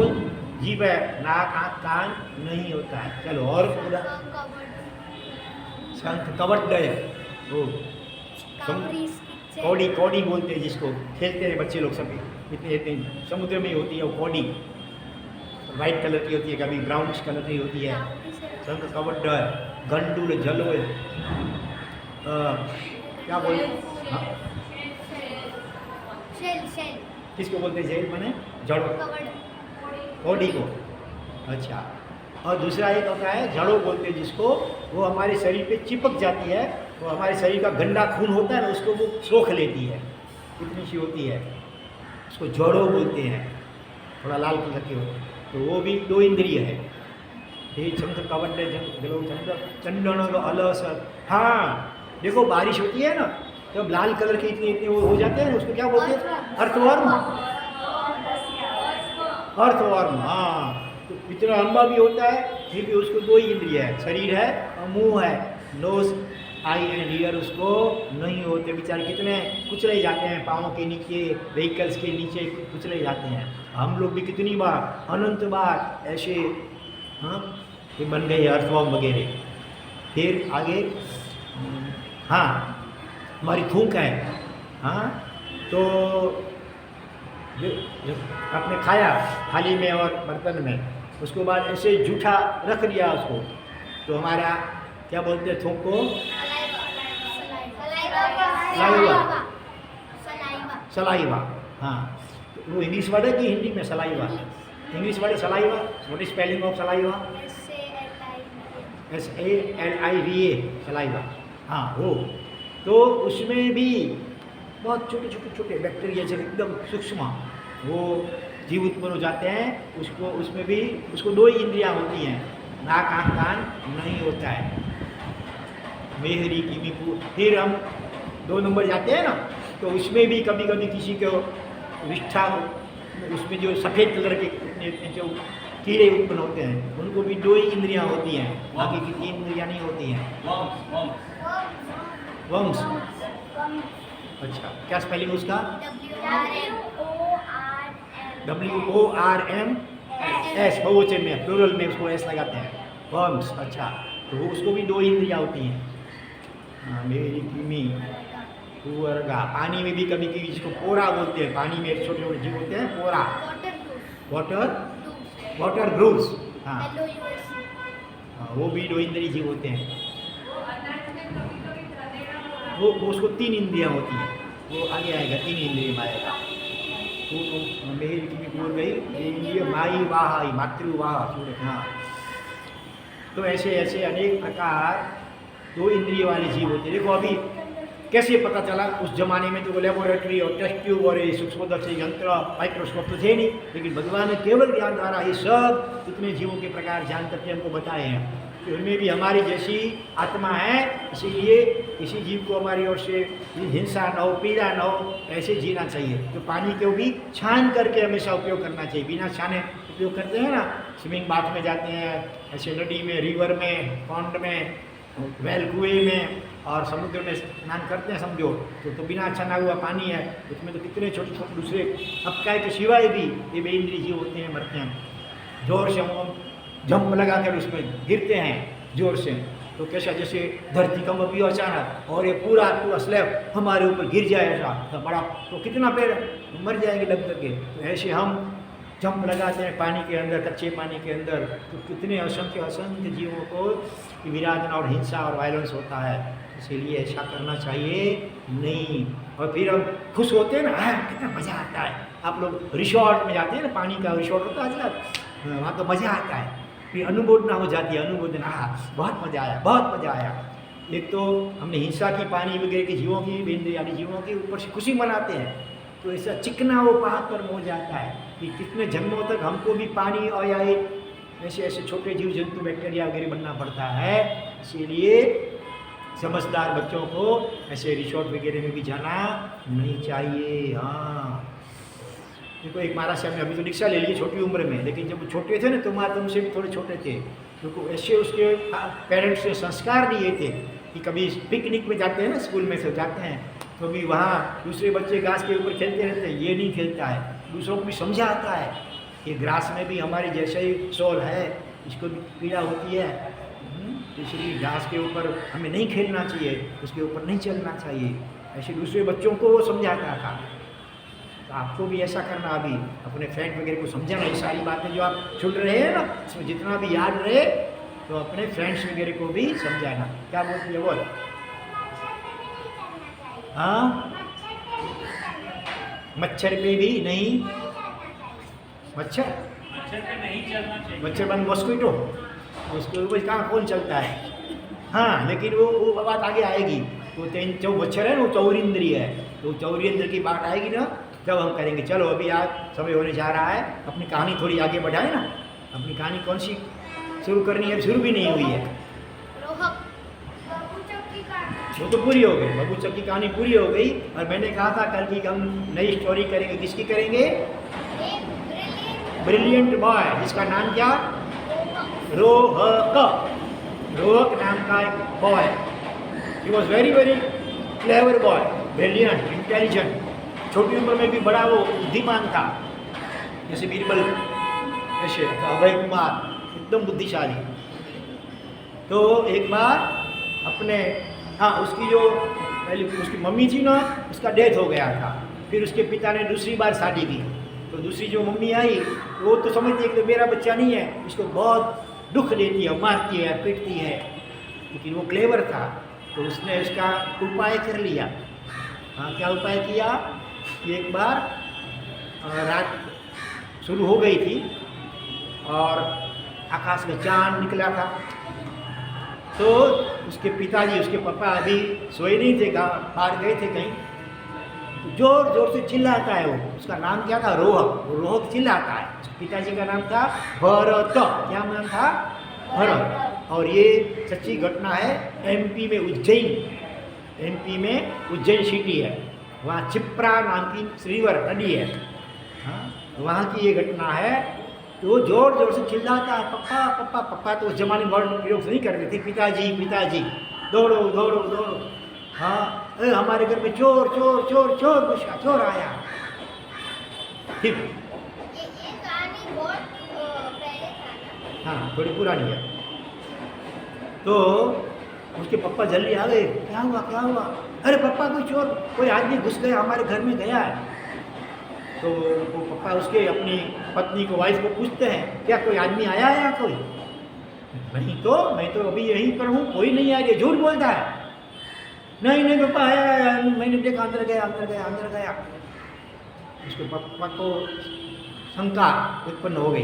जीभ है, नाक आँख कान नहीं होता है। चलो और पूरा शंख कवट वो कौड़ी कौड़ी बोलते हैं जिसको, खेलते हैं बच्चे लोग सभी, इतने इतने समुद्र में होती है वो कौड़ी, वाइट कलर की होती है, कभी ब्राउनिश कलर की होती है। शंख कवट गंडूल जलो क्या बोलते हाँ? किसको बोलते हैं जेल मैंने जड़ो कौड़ी को। अच्छा, और दूसरा एक होता है जड़ो बोलते हैं जिसको, वो हमारे शरीर पे चिपक जाती है, वो हमारे शरीर का गंदा खून होता है ना उसको वो सोख लेती है, इतनी सी होती है, उसको जड़ो बोलते हैं, थोड़ा लाल कलर की हो, तो वो भी 2 इंद्रिय है। ये शंख कवट चंदन अलस। हाँ देखो बारिश होती है ना तो लाल कलर के इतने इतने वो हो जाते हैं, उसको क्या बोलते हैं? अर्थवर्म। अर्थवर्म, हाँ। तो इतना लंबा भी होता है, फिर भी उसको 2 ही इंद्रिय है, शरीर है और मुंह है, नोज आई एंड ईयर उसको नहीं होते। बेचारे कितने कुचले जाते हैं, पाँव के नीचे, व्हीकल्स के नीचे कुचले जाते हैं। हम लोग भी कितनी बार, अनंत बार ऐसे हाँ ये बन गए अर्थवर्म वगैरह। फिर आगे हाँ हमारी थूक है, हाँ तो जो आपने खाया थाली में और बर्तन में, उसके बाद ऐसे जूठा रख दिया उसको, तो हमारा क्या बोलते हैं थूक को? सलाइवा। हाँ वो इंग्लिश वर्ड है कि हिंदी में सलाइवा? इंग्लिश वर्ड है saliva. What is spelling of saliva? SALIVA saliva. हाँ वो तो उसमें भी बहुत छोटे छोटे छोटे बैक्टीरिया से एकदम सूक्ष्म वो जीव उत्पन्न हो जाते हैं। उसको उसमें भी उसको 2 ही इंद्रियाँ होती हैं, नाक आँख कान नहीं होता है। मेहरी की फिर हम 2 नंबर जाते हैं ना, तो उसमें भी कभी कभी किसी को विष्ठा, उसमें जो सफ़ेद कलर के जो कीड़े उत्पन्न होते हैं उनको भी 2 ही इंद्रियाँ होती हैं, बाकी की 3 इंद्रियाँ नहीं होती हैं। वंश। अच्छा क्या स्पेलिंग उसका? WORMS, बहुवचन में, प्लूरल में उसको S लगाते हैं, वंश। अच्छा तो उसको भी 2 इंद्रियाँ होती हैं। हाँ मेरी किमी कुअरगा। पानी में भी कभी कभी जिसको पोरा बोलते हैं, पानी में छोटे छोटे जीव होते हैं, पोरा, वाटर ग्रुप्स। हाँ वो भी 2 इंद्रिय जीव होते हैं। वो उसको 3 इंद्रियाँ होती हैं, वो आगे आएगा 3 इंद्रिय में आएगा। तो मेरी किमी बोल गई इंद्रिय माई वाह मातृवाह। हाँ तो ऐसे ऐसे अनेक प्रकार 2 इंद्रिय वाले जीव होते हैं। देखो अभी कैसे पता चला, उस जमाने में तो लेबोरेटरी और टेस्ट ट्यूब और सूक्ष्मदर्शी यंत्र माइक्रोस्कोप तो थे नहीं, लेकिन भगवान ने केवल ज्ञान द्वारा ये सब इतने जीवों के प्रकार जान करके हमको बताए हैं कि उनमें भी हमारी जैसी आत्मा है, इसीलिए किसी जीव को हमारी ओर से हिंसा न हो, पीड़ा न हो, ऐसे जीना चाहिए। तो पानी को भी छान करके हमेशा उपयोग करना चाहिए, बिना छाने उपयोग करते हैं ना, स्विमिंग बाथ में जाते हैं, ऐसे नदी में, रिवर में, पॉन्ड में, वेल कुएँ में और समुद्र में स्नान करते हैं समझो, तो बिना छना हुआ पानी है, उसमें तो कितने छोटे छोटे दूसरे अपकाय के सिवाय भी ये बेइंद्रिय जीव होते हैं, मरते हैं। जोर से हम जंप लगा कर उसमें गिरते हैं जोर से, तो कैसा जैसे धरती कम अभी अचानक और ये पूरा स्लैब हमारे ऊपर गिर जाए ऐसा तो बड़ा, तो कितना पेड़ मर जाएंगे लग करके। तो ऐसे हम जंप लगाते हैं पानी के अंदर, कच्चे पानी के अंदर, तो कितने असंख्य असंख्य जीवों को विराजन और हिंसा और वायलेंस होता है। इसीलिए ऐसा करना चाहिए नहीं। और फिर हम खुश होते हैं ना, कितना मज़ा आता है। आप लोग रिसोर्ट में जाते हैं ना, पानी का रिसोर्ट होता है आजकल, वहाँ तो मज़ा आता है, फिर अनुमोदना हो जाती है, अनुमोदना, बहुत मज़ा आया, बहुत मज़ा आया। एक तो हमने हिंसा की, पानी वगैरह के जीवों की, बेंद्रिय आदि जीवों की ऊपर से खुशी मनाते हैं, तो ऐसा चिकना वो पहाड़ पर हो जाता है कि कितने जन्मों तक हमको भी पानी और या ऐसे ऐसे छोटे जीव जंतु बैक्टीरिया वगैरह बनना पड़ता है। इसीलिए समझदार बच्चों को ऐसे रिसोर्ट वगैरह में भी जाना नहीं चाहिए। हाँ देखो एक महाराज साहब ने अभी तो दीक्षा ले ली छोटी उम्र में, लेकिन जब वो छोटे थे ना तो माँ तुमसे भी थोड़े छोटे थे, क्योंकि ऐसे उसके पेरेंट्स ने संस्कार दिए थे कि कभी पिकनिक में जाते हैं ना, स्कूल में से जाते हैं, तो भी वहाँ दूसरे बच्चे घास के ऊपर खेलते रहते हैं, ये नहीं खेलता है, दूसरों को भी समझाता है कि ग्रास में भी हमारे जैसे ही सोल है, इसको भी पीड़ा होती है, इसलिए घास के ऊपर हमें नहीं खेलना चाहिए, उसके ऊपर नहीं चलना चाहिए। ऐसे दूसरे बच्चों को वो समझाता था। तो आपको भी ऐसा करना, अभी अपने फ्रेंड वगैरह को समझाना। ये सारी बातें जो आप सुन रहे हैं ना, इसमें जितना भी याद रहे तो अपने फ्रेंड्स वगैरह को भी समझाना। क्या बोलती है बोल? हाँ, मच्छर पे भी नहीं, मच्छर पे नहीं चलना चाहिए। मच्छर बन मॉस्किटो, उसके ऊपर कहाँ कौन चलता है। हाँ, लेकिन वो बात आगे आएगी। वो जो मच्छर है ना, वो चौरिंद्रिय है, तो चौरिंद्र की बात आएगी ना जब हम करेंगे। चलो अभी आज समय होने जा रहा है, अपनी कहानी थोड़ी आगे बढ़ाए ना। अपनी कहानी कौन सी शुरू करनी है? शुरू भी नहीं हुई है, रोहक बबूचक की कहानी। वो तो पूरी हो गई, बबूचक की कहानी पूरी हो गई। और मैंने कहा था कल की हम नई स्टोरी करेंगे। किसकी करेंगे? एक ब्रिलियंट बॉय, जिसका नाम क्या? रोहक। रोहक नाम का एक boy. He was very very clever boy, brilliant, intelligent. छोटी उम्र में भी बड़ा वो बुद्धिमान था, जैसे बीरबल, ऐसे अभय कुमार, एकदम बुद्धिशाली। तो एक बार अपने, हाँ, उसकी जो पहले उसकी मम्मी थी ना, उसका डेथ हो गया था। फिर उसके पिता ने दूसरी बार शादी की। तो दूसरी जो मम्मी आई, वो तो समझती है कि तो मेरा बच्चा नहीं है, इसको बहुत दुख देती है, मारती है, पीटती है। लेकिन वो क्लेवर था, तो उसने उसका उपाय कर लिया। हाँ, क्या उपाय किया? एक बार रात शुरू हो गई थी और आकाश में चांद निकला था। तो उसके पिताजी, उसके पापा अभी सोए नहीं थे, बाहर गए थे कहीं। तो जोर जोर से चिल्लाता है वो। उसका नाम क्या था? रोहक। वो रोहक चिल्लाता है। उसके पिताजी का नाम था भरत। क्या नाम था? भरत। और ये सच्ची घटना है, एमपी में उज्जैन, एमपी में उज्जैन सिटी है, वहाँ छिप्रा नाम की रिवर नदी है। हाँ, वहाँ की ये घटना है। तो वो जोर जोर से चिल्लाता है, पप्पा पप्पा पप्पा। तो उस जमाने में वर्ड प्रयोग नहीं करते थे, पिताजी पिताजी, दौड़ो दौड़ो दौड़ो। हाँ, हमारे घर में चोर चोर चोर चोर घुसा, चोर आया। ठीक, ये कहानी बहुत पहले था ना। हाँ, थोड़ी पुरानी है। तो उसके पापा जल्दी आ गए। क्या हुआ क्या हुआ? अरे पापा, कोई चोर, कोई आदमी घुस गया, हमारे घर में गया है। तो वो पापा उसके अपनी पत्नी को, वाइफ को पूछते हैं, क्या कोई आदमी आया है या कोई? नहीं तो, मैं तो अभी यहीं पर हूँ, कोई नहीं आया। ये झूठ बोलता है। नहीं नहीं पापा आया, मैंने देखा, अंदर गया अंदर गया अंदर गया। उसके पापा को शंका उत्पन्न हो गई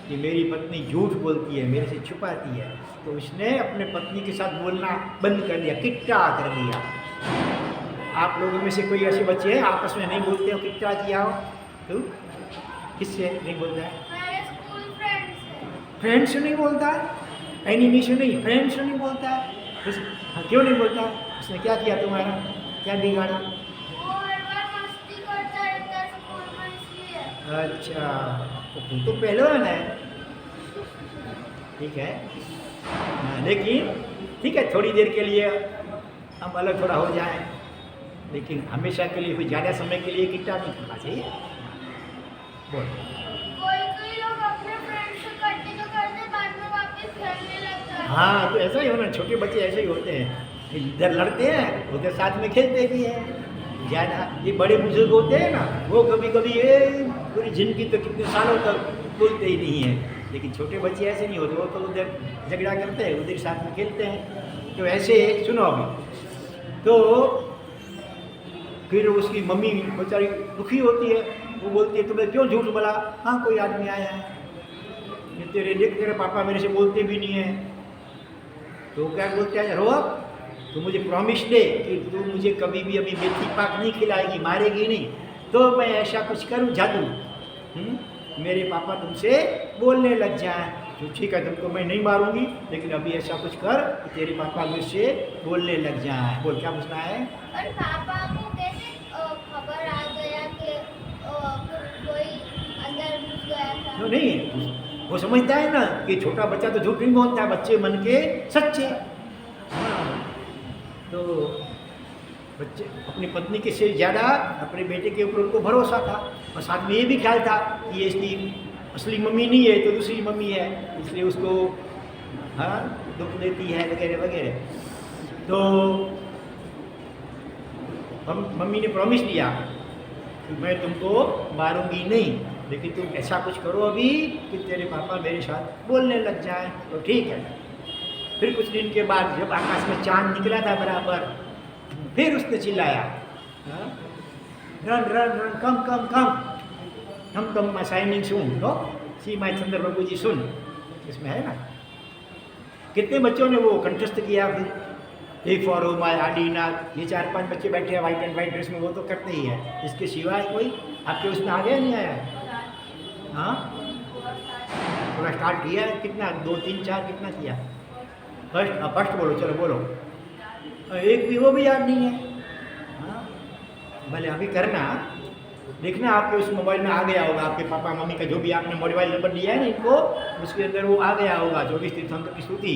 कि मेरी पत्नी झूठ बोलती है, मेरे से छुपाती है। तो उसने अपने पत्नी के साथ बोलना बंद कर दिया, किट्टा कर दिया। आप लोगों में से कोई ऐसे बच्चे हैं आपस में नहीं बोलते हो, किट्टा किया हो? तो किससे नहीं बोलता है? मेरे स्कूल फ्रेंड्स हैं। फ्रेंड से नहीं बोलता है, एनिमी से नहीं, फ्रेंड से नहीं बोलता है। हाँ, क्यों नहीं बोलता? उसने क्या किया तुम्हारा? क्या बिगाड़ा? वो हर बार मस्ती करता रहता है स्कूल में, इसलिए। अच्छा, तो तुम तो पहलवान है। ठीक है, हाँ, लेकिन ठीक है, थोड़ी देर के लिए हम अलग थोड़ा हो जाए, लेकिन हमेशा के लिए, कोई ज़्यादा समय के लिए किट्टा नहीं करना चाहिए। बोल। कोई लोग अपने फ्रेंड से करते तो करते, बाद में वापस खेलने लगता है। हाँ, तो ऐसा ही होना, छोटे बच्चे ऐसे ही होते हैं, इधर लड़ते हैं, उधर साथ में खेलते भी हैं। ज़्यादा ये बड़े बुजुर्ग होते हैं ना, वो कभी कभी ये पूरी जिंदगी तो कितने सालों तक बोलते ही नहीं है। लेकिन छोटे बच्चे ऐसे नहीं होते, वो तो उधर झगड़ा करते हैं, उधर साथ में खेलते हैं। तो ऐसे सुनो अभी, तो फिर उसकी मम्मी बेचारी दुखी होती है। वो बोलती है, तुम्हें क्यों झूठ बोला? हाँ, कोई आदमी आया है, ये तेरे पापा मेरे से बोलते भी नहीं है। तो क्या बोलते हैं? रोहक, तो मुझे प्रॉमिस दे कि तू मुझे कभी भी अभी मेथी पाक नहीं खिलाएगी, मारेगी नहीं, तो मैं ऐसा कुछ करूँ जादू, मेरे पापा तुमसे बोलने लग जाए। तो ठीक है, तुमको मैं नहीं मारूंगी, लेकिन अभी ऐसा कुछ कर कि तेरे पापा मुझसे बोलने लग जाए। बोल, क्या पूछना है? और पापा को कैसे खबर आ गया कि कोई अंदर घुस गया था? तो नहीं, वो समझता है ना कि छोटा बच्चा तो झूठ नहीं बोलता, बच्चे मन के सच्चे। हाँ, तो बच्चे अपनी पत्नी के से ज़्यादा अपने बेटे के ऊपर उनको भरोसा था, और साथ में ये भी ख्याल था कि ये इसकी असली मम्मी नहीं है तो दूसरी मम्मी है, इसलिए उसको हाँ दुख देती है वगैरह वगैरह। तो मम्मी ने प्रॉमिस दिया कि मैं तुमको मारूंगी नहीं, लेकिन तुम ऐसा कुछ करो अभी कि तेरे पापा मेरे साथ बोलने लग जाए। तो ठीक है। फिर कुछ दिन के बाद जब आकाश में चांद निकला था बराबर, फिर उसने चिल्लाया, रन रन रन, कम कम कम, हम तुम साइनिंग सुन लो, सी माई चंद्र प्रभु जी सुन, इसमें है ना। कितने बच्चों ने वो कंठस्थ किया। फिर ए फॉर ओ माई आदिनाथ, ये 4-5 बच्चे बैठे हैं वाइट एंड वाइट ड्रेस में, वो तो करते ही है। इसके सिवाय कोई आपके उसमें आ गया नहीं आया? हाँ, थोड़ा स्टार्ट किया है, कितना 2 3 4 कितना किया? फर्स्ट बोलो, चलो बोलो। एक भी वो भी याद नहीं है। हाँ, भले अभी करना, देखना आपके उस मोबाइल में आ गया होगा, आपके पापा मम्मी का जो भी आपने मोबाइल नंबर दिया है ना इनको, उसके अंदर वो आ गया होगा 24 तीर्थंकर की स्तुति।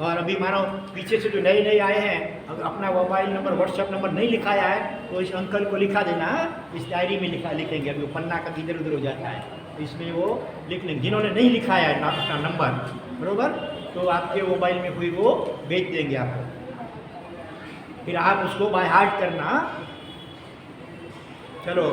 और अभी मानो पीछे से जो नए आए हैं, अगर अपना मोबाइल नंबर व्हाट्सएप नंबर नहीं लिखाया है तो इस अंकल को लिखा देना, इस डायरी में लिखेंगे। अभी वो पन्ना का इधर उधर हो जाता है, तो इसमें वो लिख लेंगे। जिन्होंने नहीं लिखाया है अपना नंबर, बरोबर, तो आपके मोबाइल में कोई वो भेज देंगे आपको। फिर आप उसको बाय हार्ट करना। चलो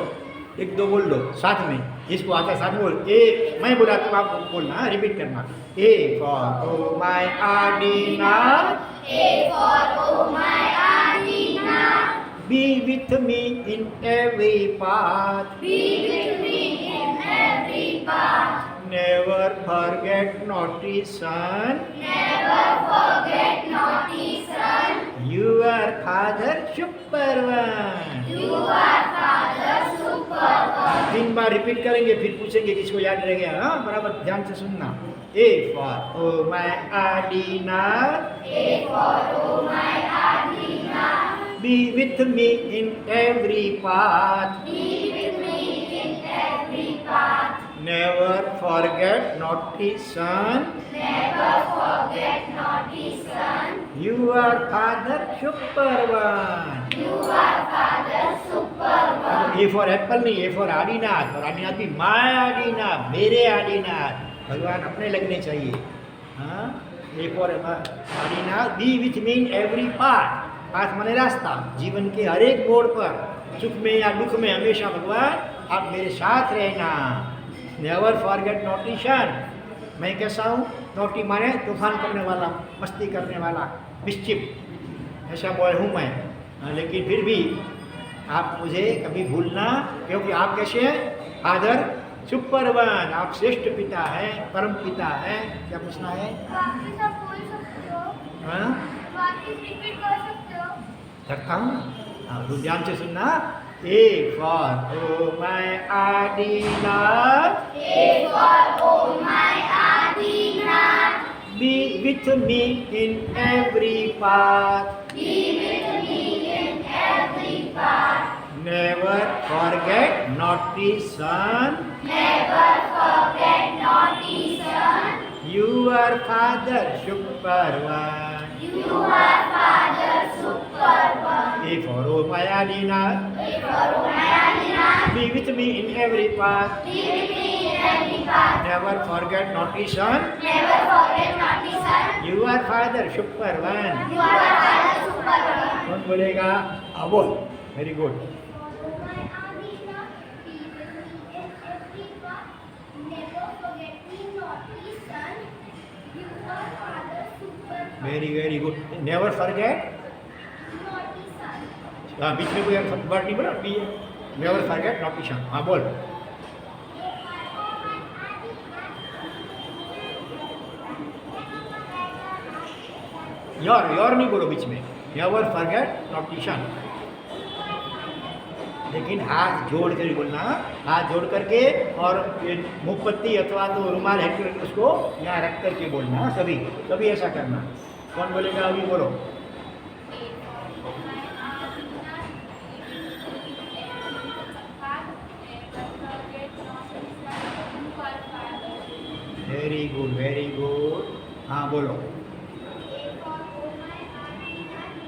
1-2 बोल दो साथ में, जिसको आता है साथ में बोल। ए मैं बोला तो आप बोलना, रिपीट करना। A for oh my Adinath, A for oh my Adinath, be with me in every path, be with me in every path. Never forget naughty son, Never forget naughty son. You are father super one. You are Father super one. 3 बार रिपीट करेंगे, फिर पूछेंगे किसको याद रह गया। हाँ, बराबर ध्यान से सुनना। A for oh my Adinath, A for oh my Adinath, be with me in every path, be with me in every path. Never forget naughty son, Never forget naughty son. You are father super one. You are Father super one. A for apple नहीं, ए फॉर आदिनाथ, और आदिनाथ भी माय आदिनाथ, मेरे आदिनाथ, भगवान अपने लगने चाहिए। हाँ, A for Adinath, B with me in every path, path माने रास्ता, जीवन के हर एक मोड़ पर, सुख में या दुख में हमेशा भगवान आप मेरे साथ रहना। नेवर फॉरगेट नॉटी सन, मैं कैसा हूँ? नॉटी माने तूफान करने वाला, मस्ती करने वाला, मिस्चिप, ऐसा बॉय हूँ मैं। हाँ, लेकिन फिर भी आप मुझे कभी भूलना, क्योंकि आप कैसे हैं? फादर सुपर वन, आप श्रेष्ठ पिता हैं, परम पिता हैं। क्या पूछना है? वापिस आप बोल सकते हो? हाँ, वापिस रिपीट कर सकते हो? करता हूँ। हाँ, तो ध्यान से सुनना। A for oh my Adinath, A for oh my Adinath, be with me in every path, be with me in every path. Never forget naughty son, Never forget naughty son. You are father super one. You are Father super one. A for oh my Adinath, A for oh my Adinath, be with me in every path, be with me in every path. Never forget naughty son, Never forget naughty son. You are father super one. You are Father super one. कौन बोलेगा? हाँ बोल, very good. Oh my Adinath, be with me in every path. Never forget me naughty son. You are Father super one. Very good. Never forget, Naughty son. हाँ बीच में कोई वर्ड नहीं बोला, नेवर फॉरगेट नॉटी सन। हाँ बोल। योर नहीं बोलो बीच में, नेवर फॉरगेट नॉटी सन। लेकिन हाथ जोड़ कर बोलना, हाथ जोड़ करके, और ये मुखपत्ती अथवा तो रुमाल हेड करके उसको यहाँ रख करके बोलना। सभी ऐसा करना। कौन बोलेगा? अभी बोलो। Very good. हाँ बोलो। A for oh my Adinath,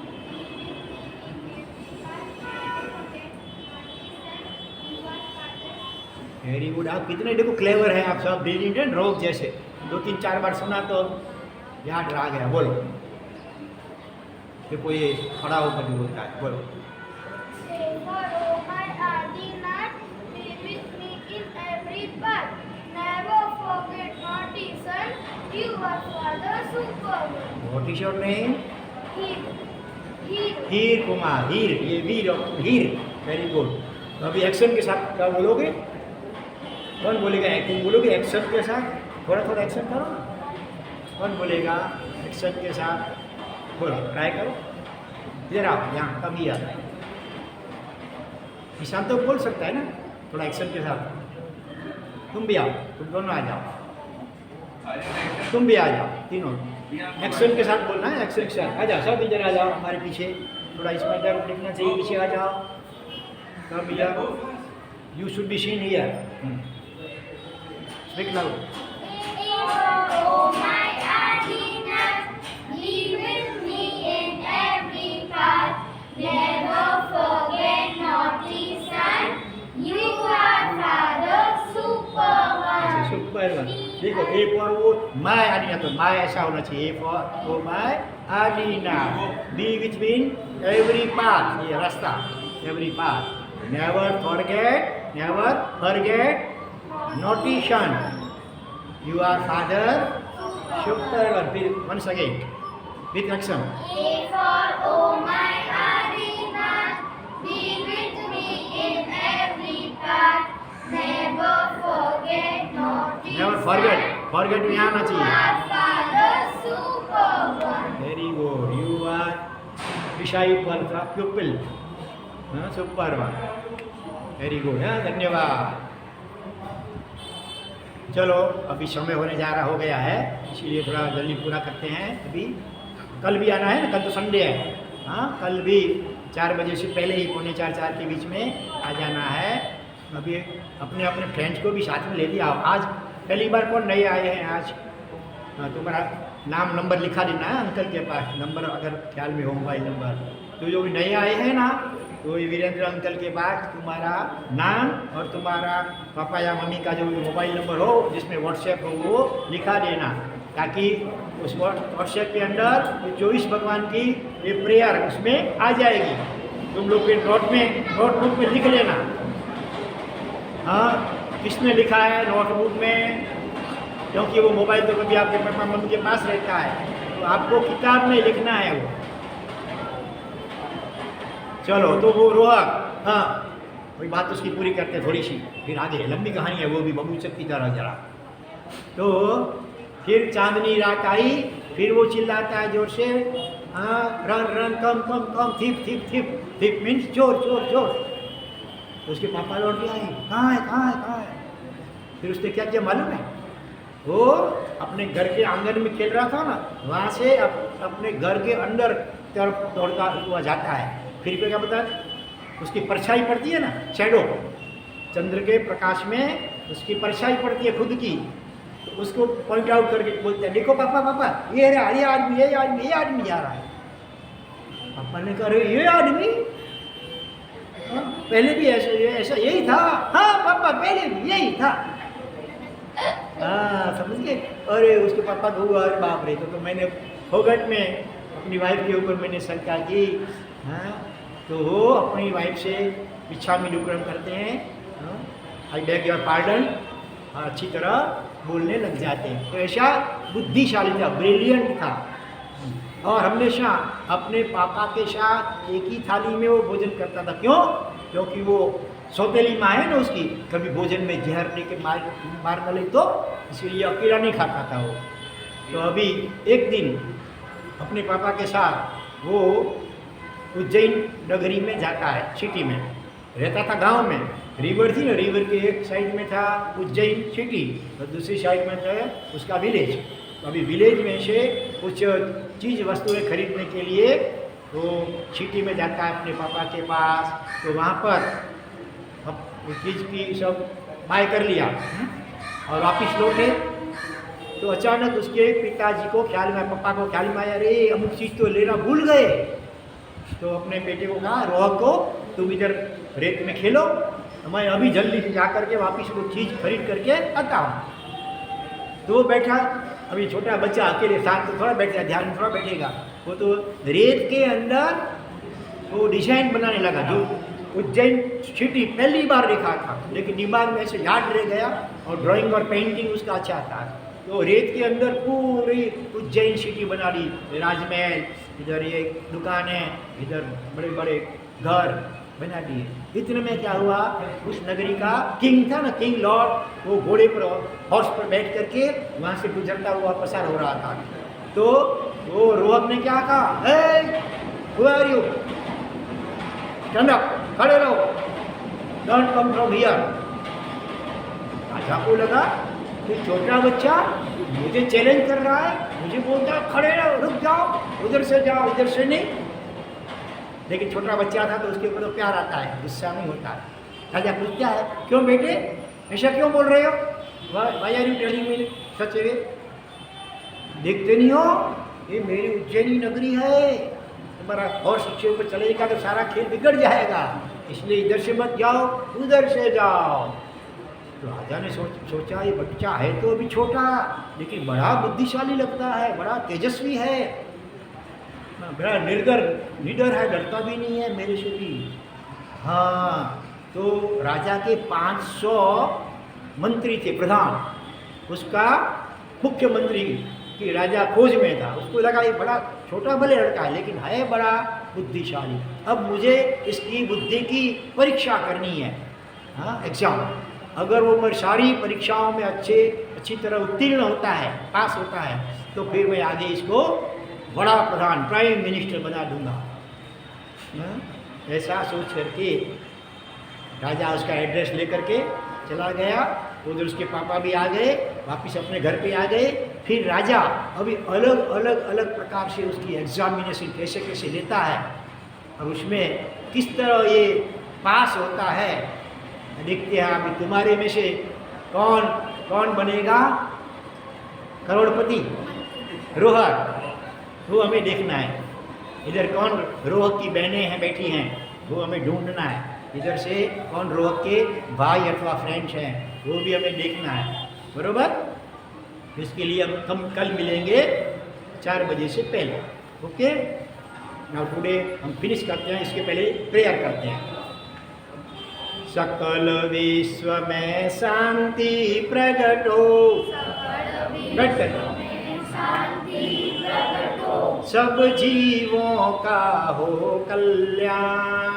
very good. आप कितने देखो क्लेवर है आप सब, ब्रिलियंट है, रोग जैसे 2-3-4 बार सुना तो याद रह गया। बोलो देखो ये खड़ा होकर भी बोलता है, बोलो। For oh my Adinath, be with me in every path. Never forget naughty son, you are father superwoman. What is your name? He हीर कुमार, हीर, ये वीर हीर। Very good. तो अभी एक्शन के साथ क्या बोलोगे? कौन बोलेगा? तुम बोलोगे एक्शन के साथ? थोड़ा थोड़ा एक्शन करो ना। कौन बोलेगा एक्शन के साथ? बोलो, ट्राई करो। इधर आओ, यहाँ कम ही आता है। ईशान तो बोल सकता है ना थोड़ा एक्शन के साथ। तुम भी आओ, तुम दोनों आ जाओ, तुम भी आ जाओ, तीनों एक्शन के साथ बोलना है। एक्शन के साथ आ जाओ, सब इधर आ जाओ हमारे पीछे। थोड़ा इसमें इधर दिखना चाहिए, पीछे आ जाओ सब इधर। You should be seen here. Speak loud. oh my Adinath, be with me in every path. Never forget naughty son, you are father superwoman. Super one. देखो ए फॉर वो माय आदीना, तो माय ऐसा होना चाहिए। ए फॉर वो माय आदीना, B which mean every path, ये रास्ता, every path. Never forget naughty son, you are father super one. फिर once again with action. A for oh my Adinath, be with me in every path. Never forget naughty never son, forget में आना you चाहिए। are father superwoman. Very good. You are disciple का pupil, super one. Very good है, धन्यवाद। चलो अभी समय होने जा रहा हो गया है, इसीलिए थोड़ा जल्दी पूरा करते हैं। अभी कल भी आना है ना, कल तो संडे है। हाँ, कल भी 4 बजे से पहले ही 3:45-4 के बीच में आ जाना है। अभी अपने अपने फ्रेंड्स को भी साथ में ले लिया। आज पहली बार कौन नए आए हैं आज? तुम्हारा नाम नंबर लिखा देना है अंकल के पास, नंबर अगर ख्याल में हो, मोबाइल नंबर। तो जो भी नए आए हैं ना, तो ये वीरेंद्र अंकल के पास तुम्हारा नाम और तुम्हारा पापा या मम्मी का जो मोबाइल नंबर हो जिसमें व्हाट्सएप हो वो लिखा देना, ताकि उस व्हाट्सएप के अंदर ये 24 भगवान की ये प्रेयर उसमें आ जाएगी। तुम लोग के नोटबुक में लिख लेना। हाँ, किसने लिखा है नोटबुक में? क्योंकि वो मोबाइल तो कभी आपके पापा मम्मी के पास रहता है, तो आपको किताब में लिखना है वो। चलो तो वो रोहक, हाँ वही बात उसकी पूरी करते थोड़ी सी, फिर आगे लंबी कहानी है वो भी बबूचक की तरह जरा। तो फिर चांदनी रात आई, फिर वो चिल्लाता है जोर से, हाँ रन रन कम कम कम, थिप थिप थिप, थिप मीन्स चोर चोर चोर। तो उसके पापा लौट के आए, कहाँ है कहाँ है कहाँ है? फिर उसने क्या किया मालूम है? वो अपने घर के आंगन में खेल रहा था ना, वहाँ से अपने घर के अंदर तरफ दौड़ता हुआ जाता है। फिर क्या पता, उसकी परछाई पड़ती है ना, शैडो, चंद्र के प्रकाश में उसकी परछाई पड़ती है खुद की, तो उसको पॉइंट आउट करके बोलते हैं, देखो पापा पापा ये रहा, ये आदमी जा रहा है। पापा ने कहा ये आदमी? हाँ, पहले भी ऐसा यही था। हाँ पापा पहले भी यही था। हाँ समझ गए। अरे उसके पापा को हुआ, अरे बाप रे, तो मैंने फोगट में अपनी वाइफ के ऊपर मैंने शंका की। हाँ, तो वो अपनी वाइफ से इच्छामी अनुक्रम करते हैं, आई बेग योर पार्डन, और अच्छी तरह बोलने लग जाते हैं। तो ऐसा बुद्धिशाली था, ब्रिलियंट था, और हमेशा अपने पापा के साथ एक ही थाली में वो भोजन करता था। क्यों? क्योंकि वो सौतेली माँ है ना उसकी, कभी भोजन में जहर लेके मार न ले, तो इसीलिए अकेला नहीं खाता था वो। तो अभी एक दिन अपने पापा के साथ वो उज्जैन नगरी में जाता है, सिटी में रहता था, गांव में रिवर थी ना, रिवर के एक साइड में था उज्जैन सिटी और दूसरी साइड में था उसका विलेज। तो अभी विलेज में से कुछ चीज़ वस्तुएं खरीदने के लिए तो सिटी में जाता है अपने पापा के पास। तो वहाँ पर अब चीज़ की सब बाय कर लिया और वापिस लौटे। तो अचानक उसके पिताजी को ख्याल में, पापा को ख्याल में आया, अरे अमुक चीज़ तो लेना भूल गए। तो अपने बेटे को कहा, रोहक को तुम इधर रेत में खेलो, मैं अभी जल्दी से जा करके वापस वो चीज़ खरीद करके आता हूँ। तो वो बैठा, अभी छोटा बच्चा अकेले साथ तो थोड़ा बैठेगा, ध्यान में थोड़ा बैठेगा। वो तो रेत के अंदर वो डिजाइन बनाने लगा, जो उज्जैन सिटी पहली बार देखा था, लेकिन दिमाग में से याद रह गया और ड्राइंग और पेंटिंग उसका अच्छा था। तो रेत के अंदर पूरी उज्जैन सिटी बना ली, राजमहल, इधर ये दुकानें, इधर बड़े बड़े घर बना दिए। इतने में क्या हुआ, उस नगरी का किंग था ना, किंग लॉर्ड, वो घोड़े पर हॉर्स पर बैठ करके वहाँ से गुजरता हुआ पसार हो रहा था। तो वो रोहब ने क्या कहा, hey who are you, stand up, खड़े रहो, डोंट कम फ्रॉम हियर। राजा को लगा कि छोटा बच्चा मुझे चैलेंज कर रहा है, मुझे बोलता है खड़े रहो, रुक जाओ, उधर से जाओ, इधर से नहीं। लेकिन छोटा बच्चा था तो उसके ऊपर तो प्यार आता है, गुस्सा नहीं होता है। राजा पूछता है, क्यों बेटे ऐसा क्यों बोल रहे हो, why are you telling me such way, देखते नहीं हो ये मेरी उज्जैनी नगरी है, तुम्हारा हॉर्स इसके ऊपर चलेगा तो सारा खेल बिगड़ जाएगा, इसलिए इधर से मत जाओ, उधर से जाओ। तो राजा ने सोचा ये बच्चा है तो अभी छोटा, लेकिन बड़ा बुद्धिशाली लगता है, बड़ा तेजस्वी है, बड़ा निडर है, डरता भी नहीं है मेरे से भी। हाँ, तो राजा के 500 मंत्री थे, प्रधान, उसका मुख्यमंत्री कि राजा खोज में था, उसको लगा ये बड़ा छोटा भले लड़का है लेकिन है बड़ा बुद्धिशाली, अब मुझे इसकी बुद्धि की परीक्षा करनी है। हाँ, एग्जाम, अगर वो मेरी सारी परीक्षाओं में अच्छी तरह उत्तीर्ण होता है, पास होता है, तो फिर मैं आगे इसको बड़ा प्रधान, प्राइम मिनिस्टर बना दूंगा। ऐसा सोच करके राजा उसका एड्रेस लेकर के चला गया, उधर उसके पापा भी आ गए, वापस अपने घर पे आ गए। फिर राजा अभी अलग प्रकार से उसकी एग्जामिनेशन कैसे कैसे लेता है और उसमें किस तरह ये पास होता है, देखते हैं। अभी तुम्हारे में से कौन बनेगा करोड़पति, रोहर, वो हमें देखना है। इधर कौन रोह की बहनें हैं बैठी हैं, वो हमें ढूंढना है। इधर से कौन रोह के भाई अथवा फ्रेंड्स हैं, वो भी हमें देखना है, बरोबर। इसके लिए हम कल मिलेंगे 4 बजे से पहले। ओके, नाउ टुडे हम फिनिश करते हैं, इसके पहले प्रेयर करते हैं। सकल विश्व में शांति प्रगट हो, बैठ कर, सब जीवों का हो कल्याण,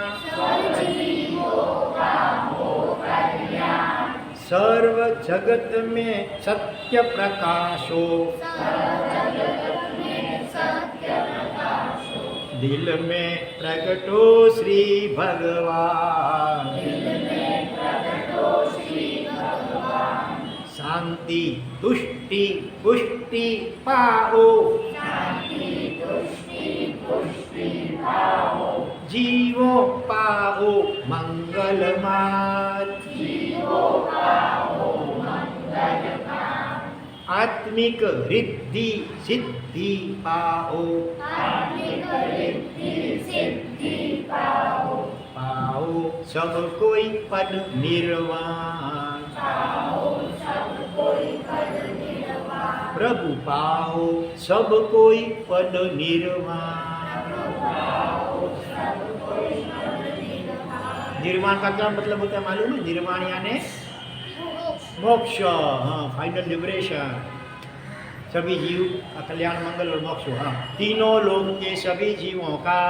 सर्व जगत में सत्य प्रकाशो, दिल में प्रगटो श्री भगवान, शांति तुष्टि पुष्टि पाओ, जीवो पाओ मंगलमान, आत्मिक रिद्धि सिद्धि पाओ, पाओ सब कोई पद निर्वाण, प्रभु पाओ सब कोई पद निर्वाण। निर्वाण का क्या मतलब होता है मालूम है? निर्वाण यानी मोक्ष, हाँ, फाइनल लिबरेशन, सभी जीव का कल्याण, मंगल और मोक्ष। हाँ, तीनों लोग के सभी जीवों का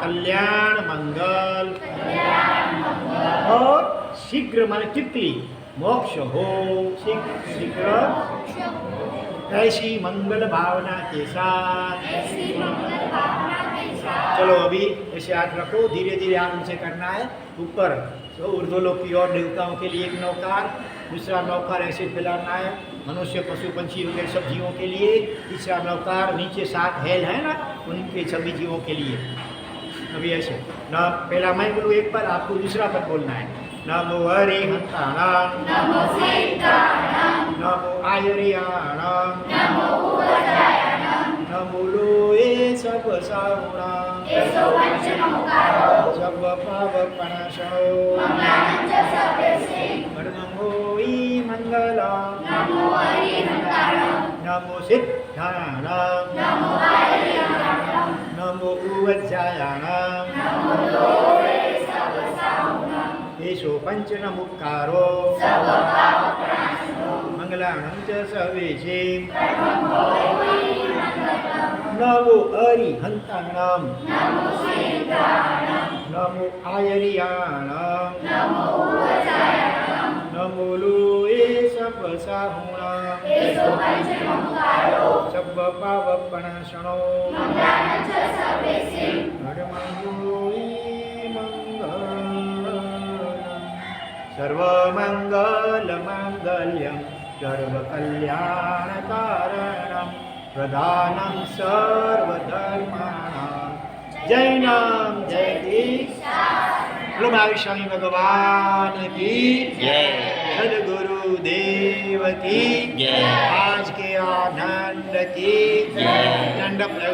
कल्याण मंगल और शीघ्र माने क्विकली मोक्ष हो, शीघ्र ऐसी मंगल भावना के साथ। चलो अभी ऐसे हाथ रखो, धीरे धीरे हाथ उनसे करना है ऊपर, तो ऊर्ध्वलोक की ओर देवताओं के लिए एक नौकार, दूसरा नौकार ऐसे फैलाना है मनुष्य पशु पंछी वगैरह सब जीवों के लिए, तीसरा नौकार नीचे 7 हेल है ना, उनके सभी जीवों के लिए। अभी ऐसे न, पहला मैं बोलूँ एक पर, आपको दूसरा पर बोलना है। नमो हरिहंताणां, नमो सीताणां, नमो आयर्याणां, नमो उदयाणां, नमो लोये सब सावणां, एसो वंशनमकारो, સર્વ પાવપનાશનો મંગલાનં ચ સર્વેશે પરમંગોઈ મંગલમ નમો હરિહંતાણં નમો સિદ્ધાણમ નમો આર્યહંતાણં નમો ઉવજ્જાયાણમ નમો લોકે સર્વસાહુણં એષો પંચનમુક્કારો સર્વ પાવપ્રણાશનો મંગલાણં ચ સર્વેશે પરમંગોઈ મંગલમ નમો હરિહંતાણમ નમો સિદ્ધાણં નમો આયર્યાણમ નમો ઉવજાયણં નમો લોએ સપસાહુણમ એસો પંચમંકારો સબ્બ પાવપનાશનો મંગલાનં ચ સર્વેશે પરમંગોઈ મંગલમ સર્વમંગલમાંગલ્યં સર્વકલ્યાણકારણં પ્રધાનં સર્વધર્માણાં જૈનમ જયતિ બોલો મહાવીર સ્વામી ભગવાન કી જય સદગુરુ દેવ की जय आज के आनंद की जय। दंड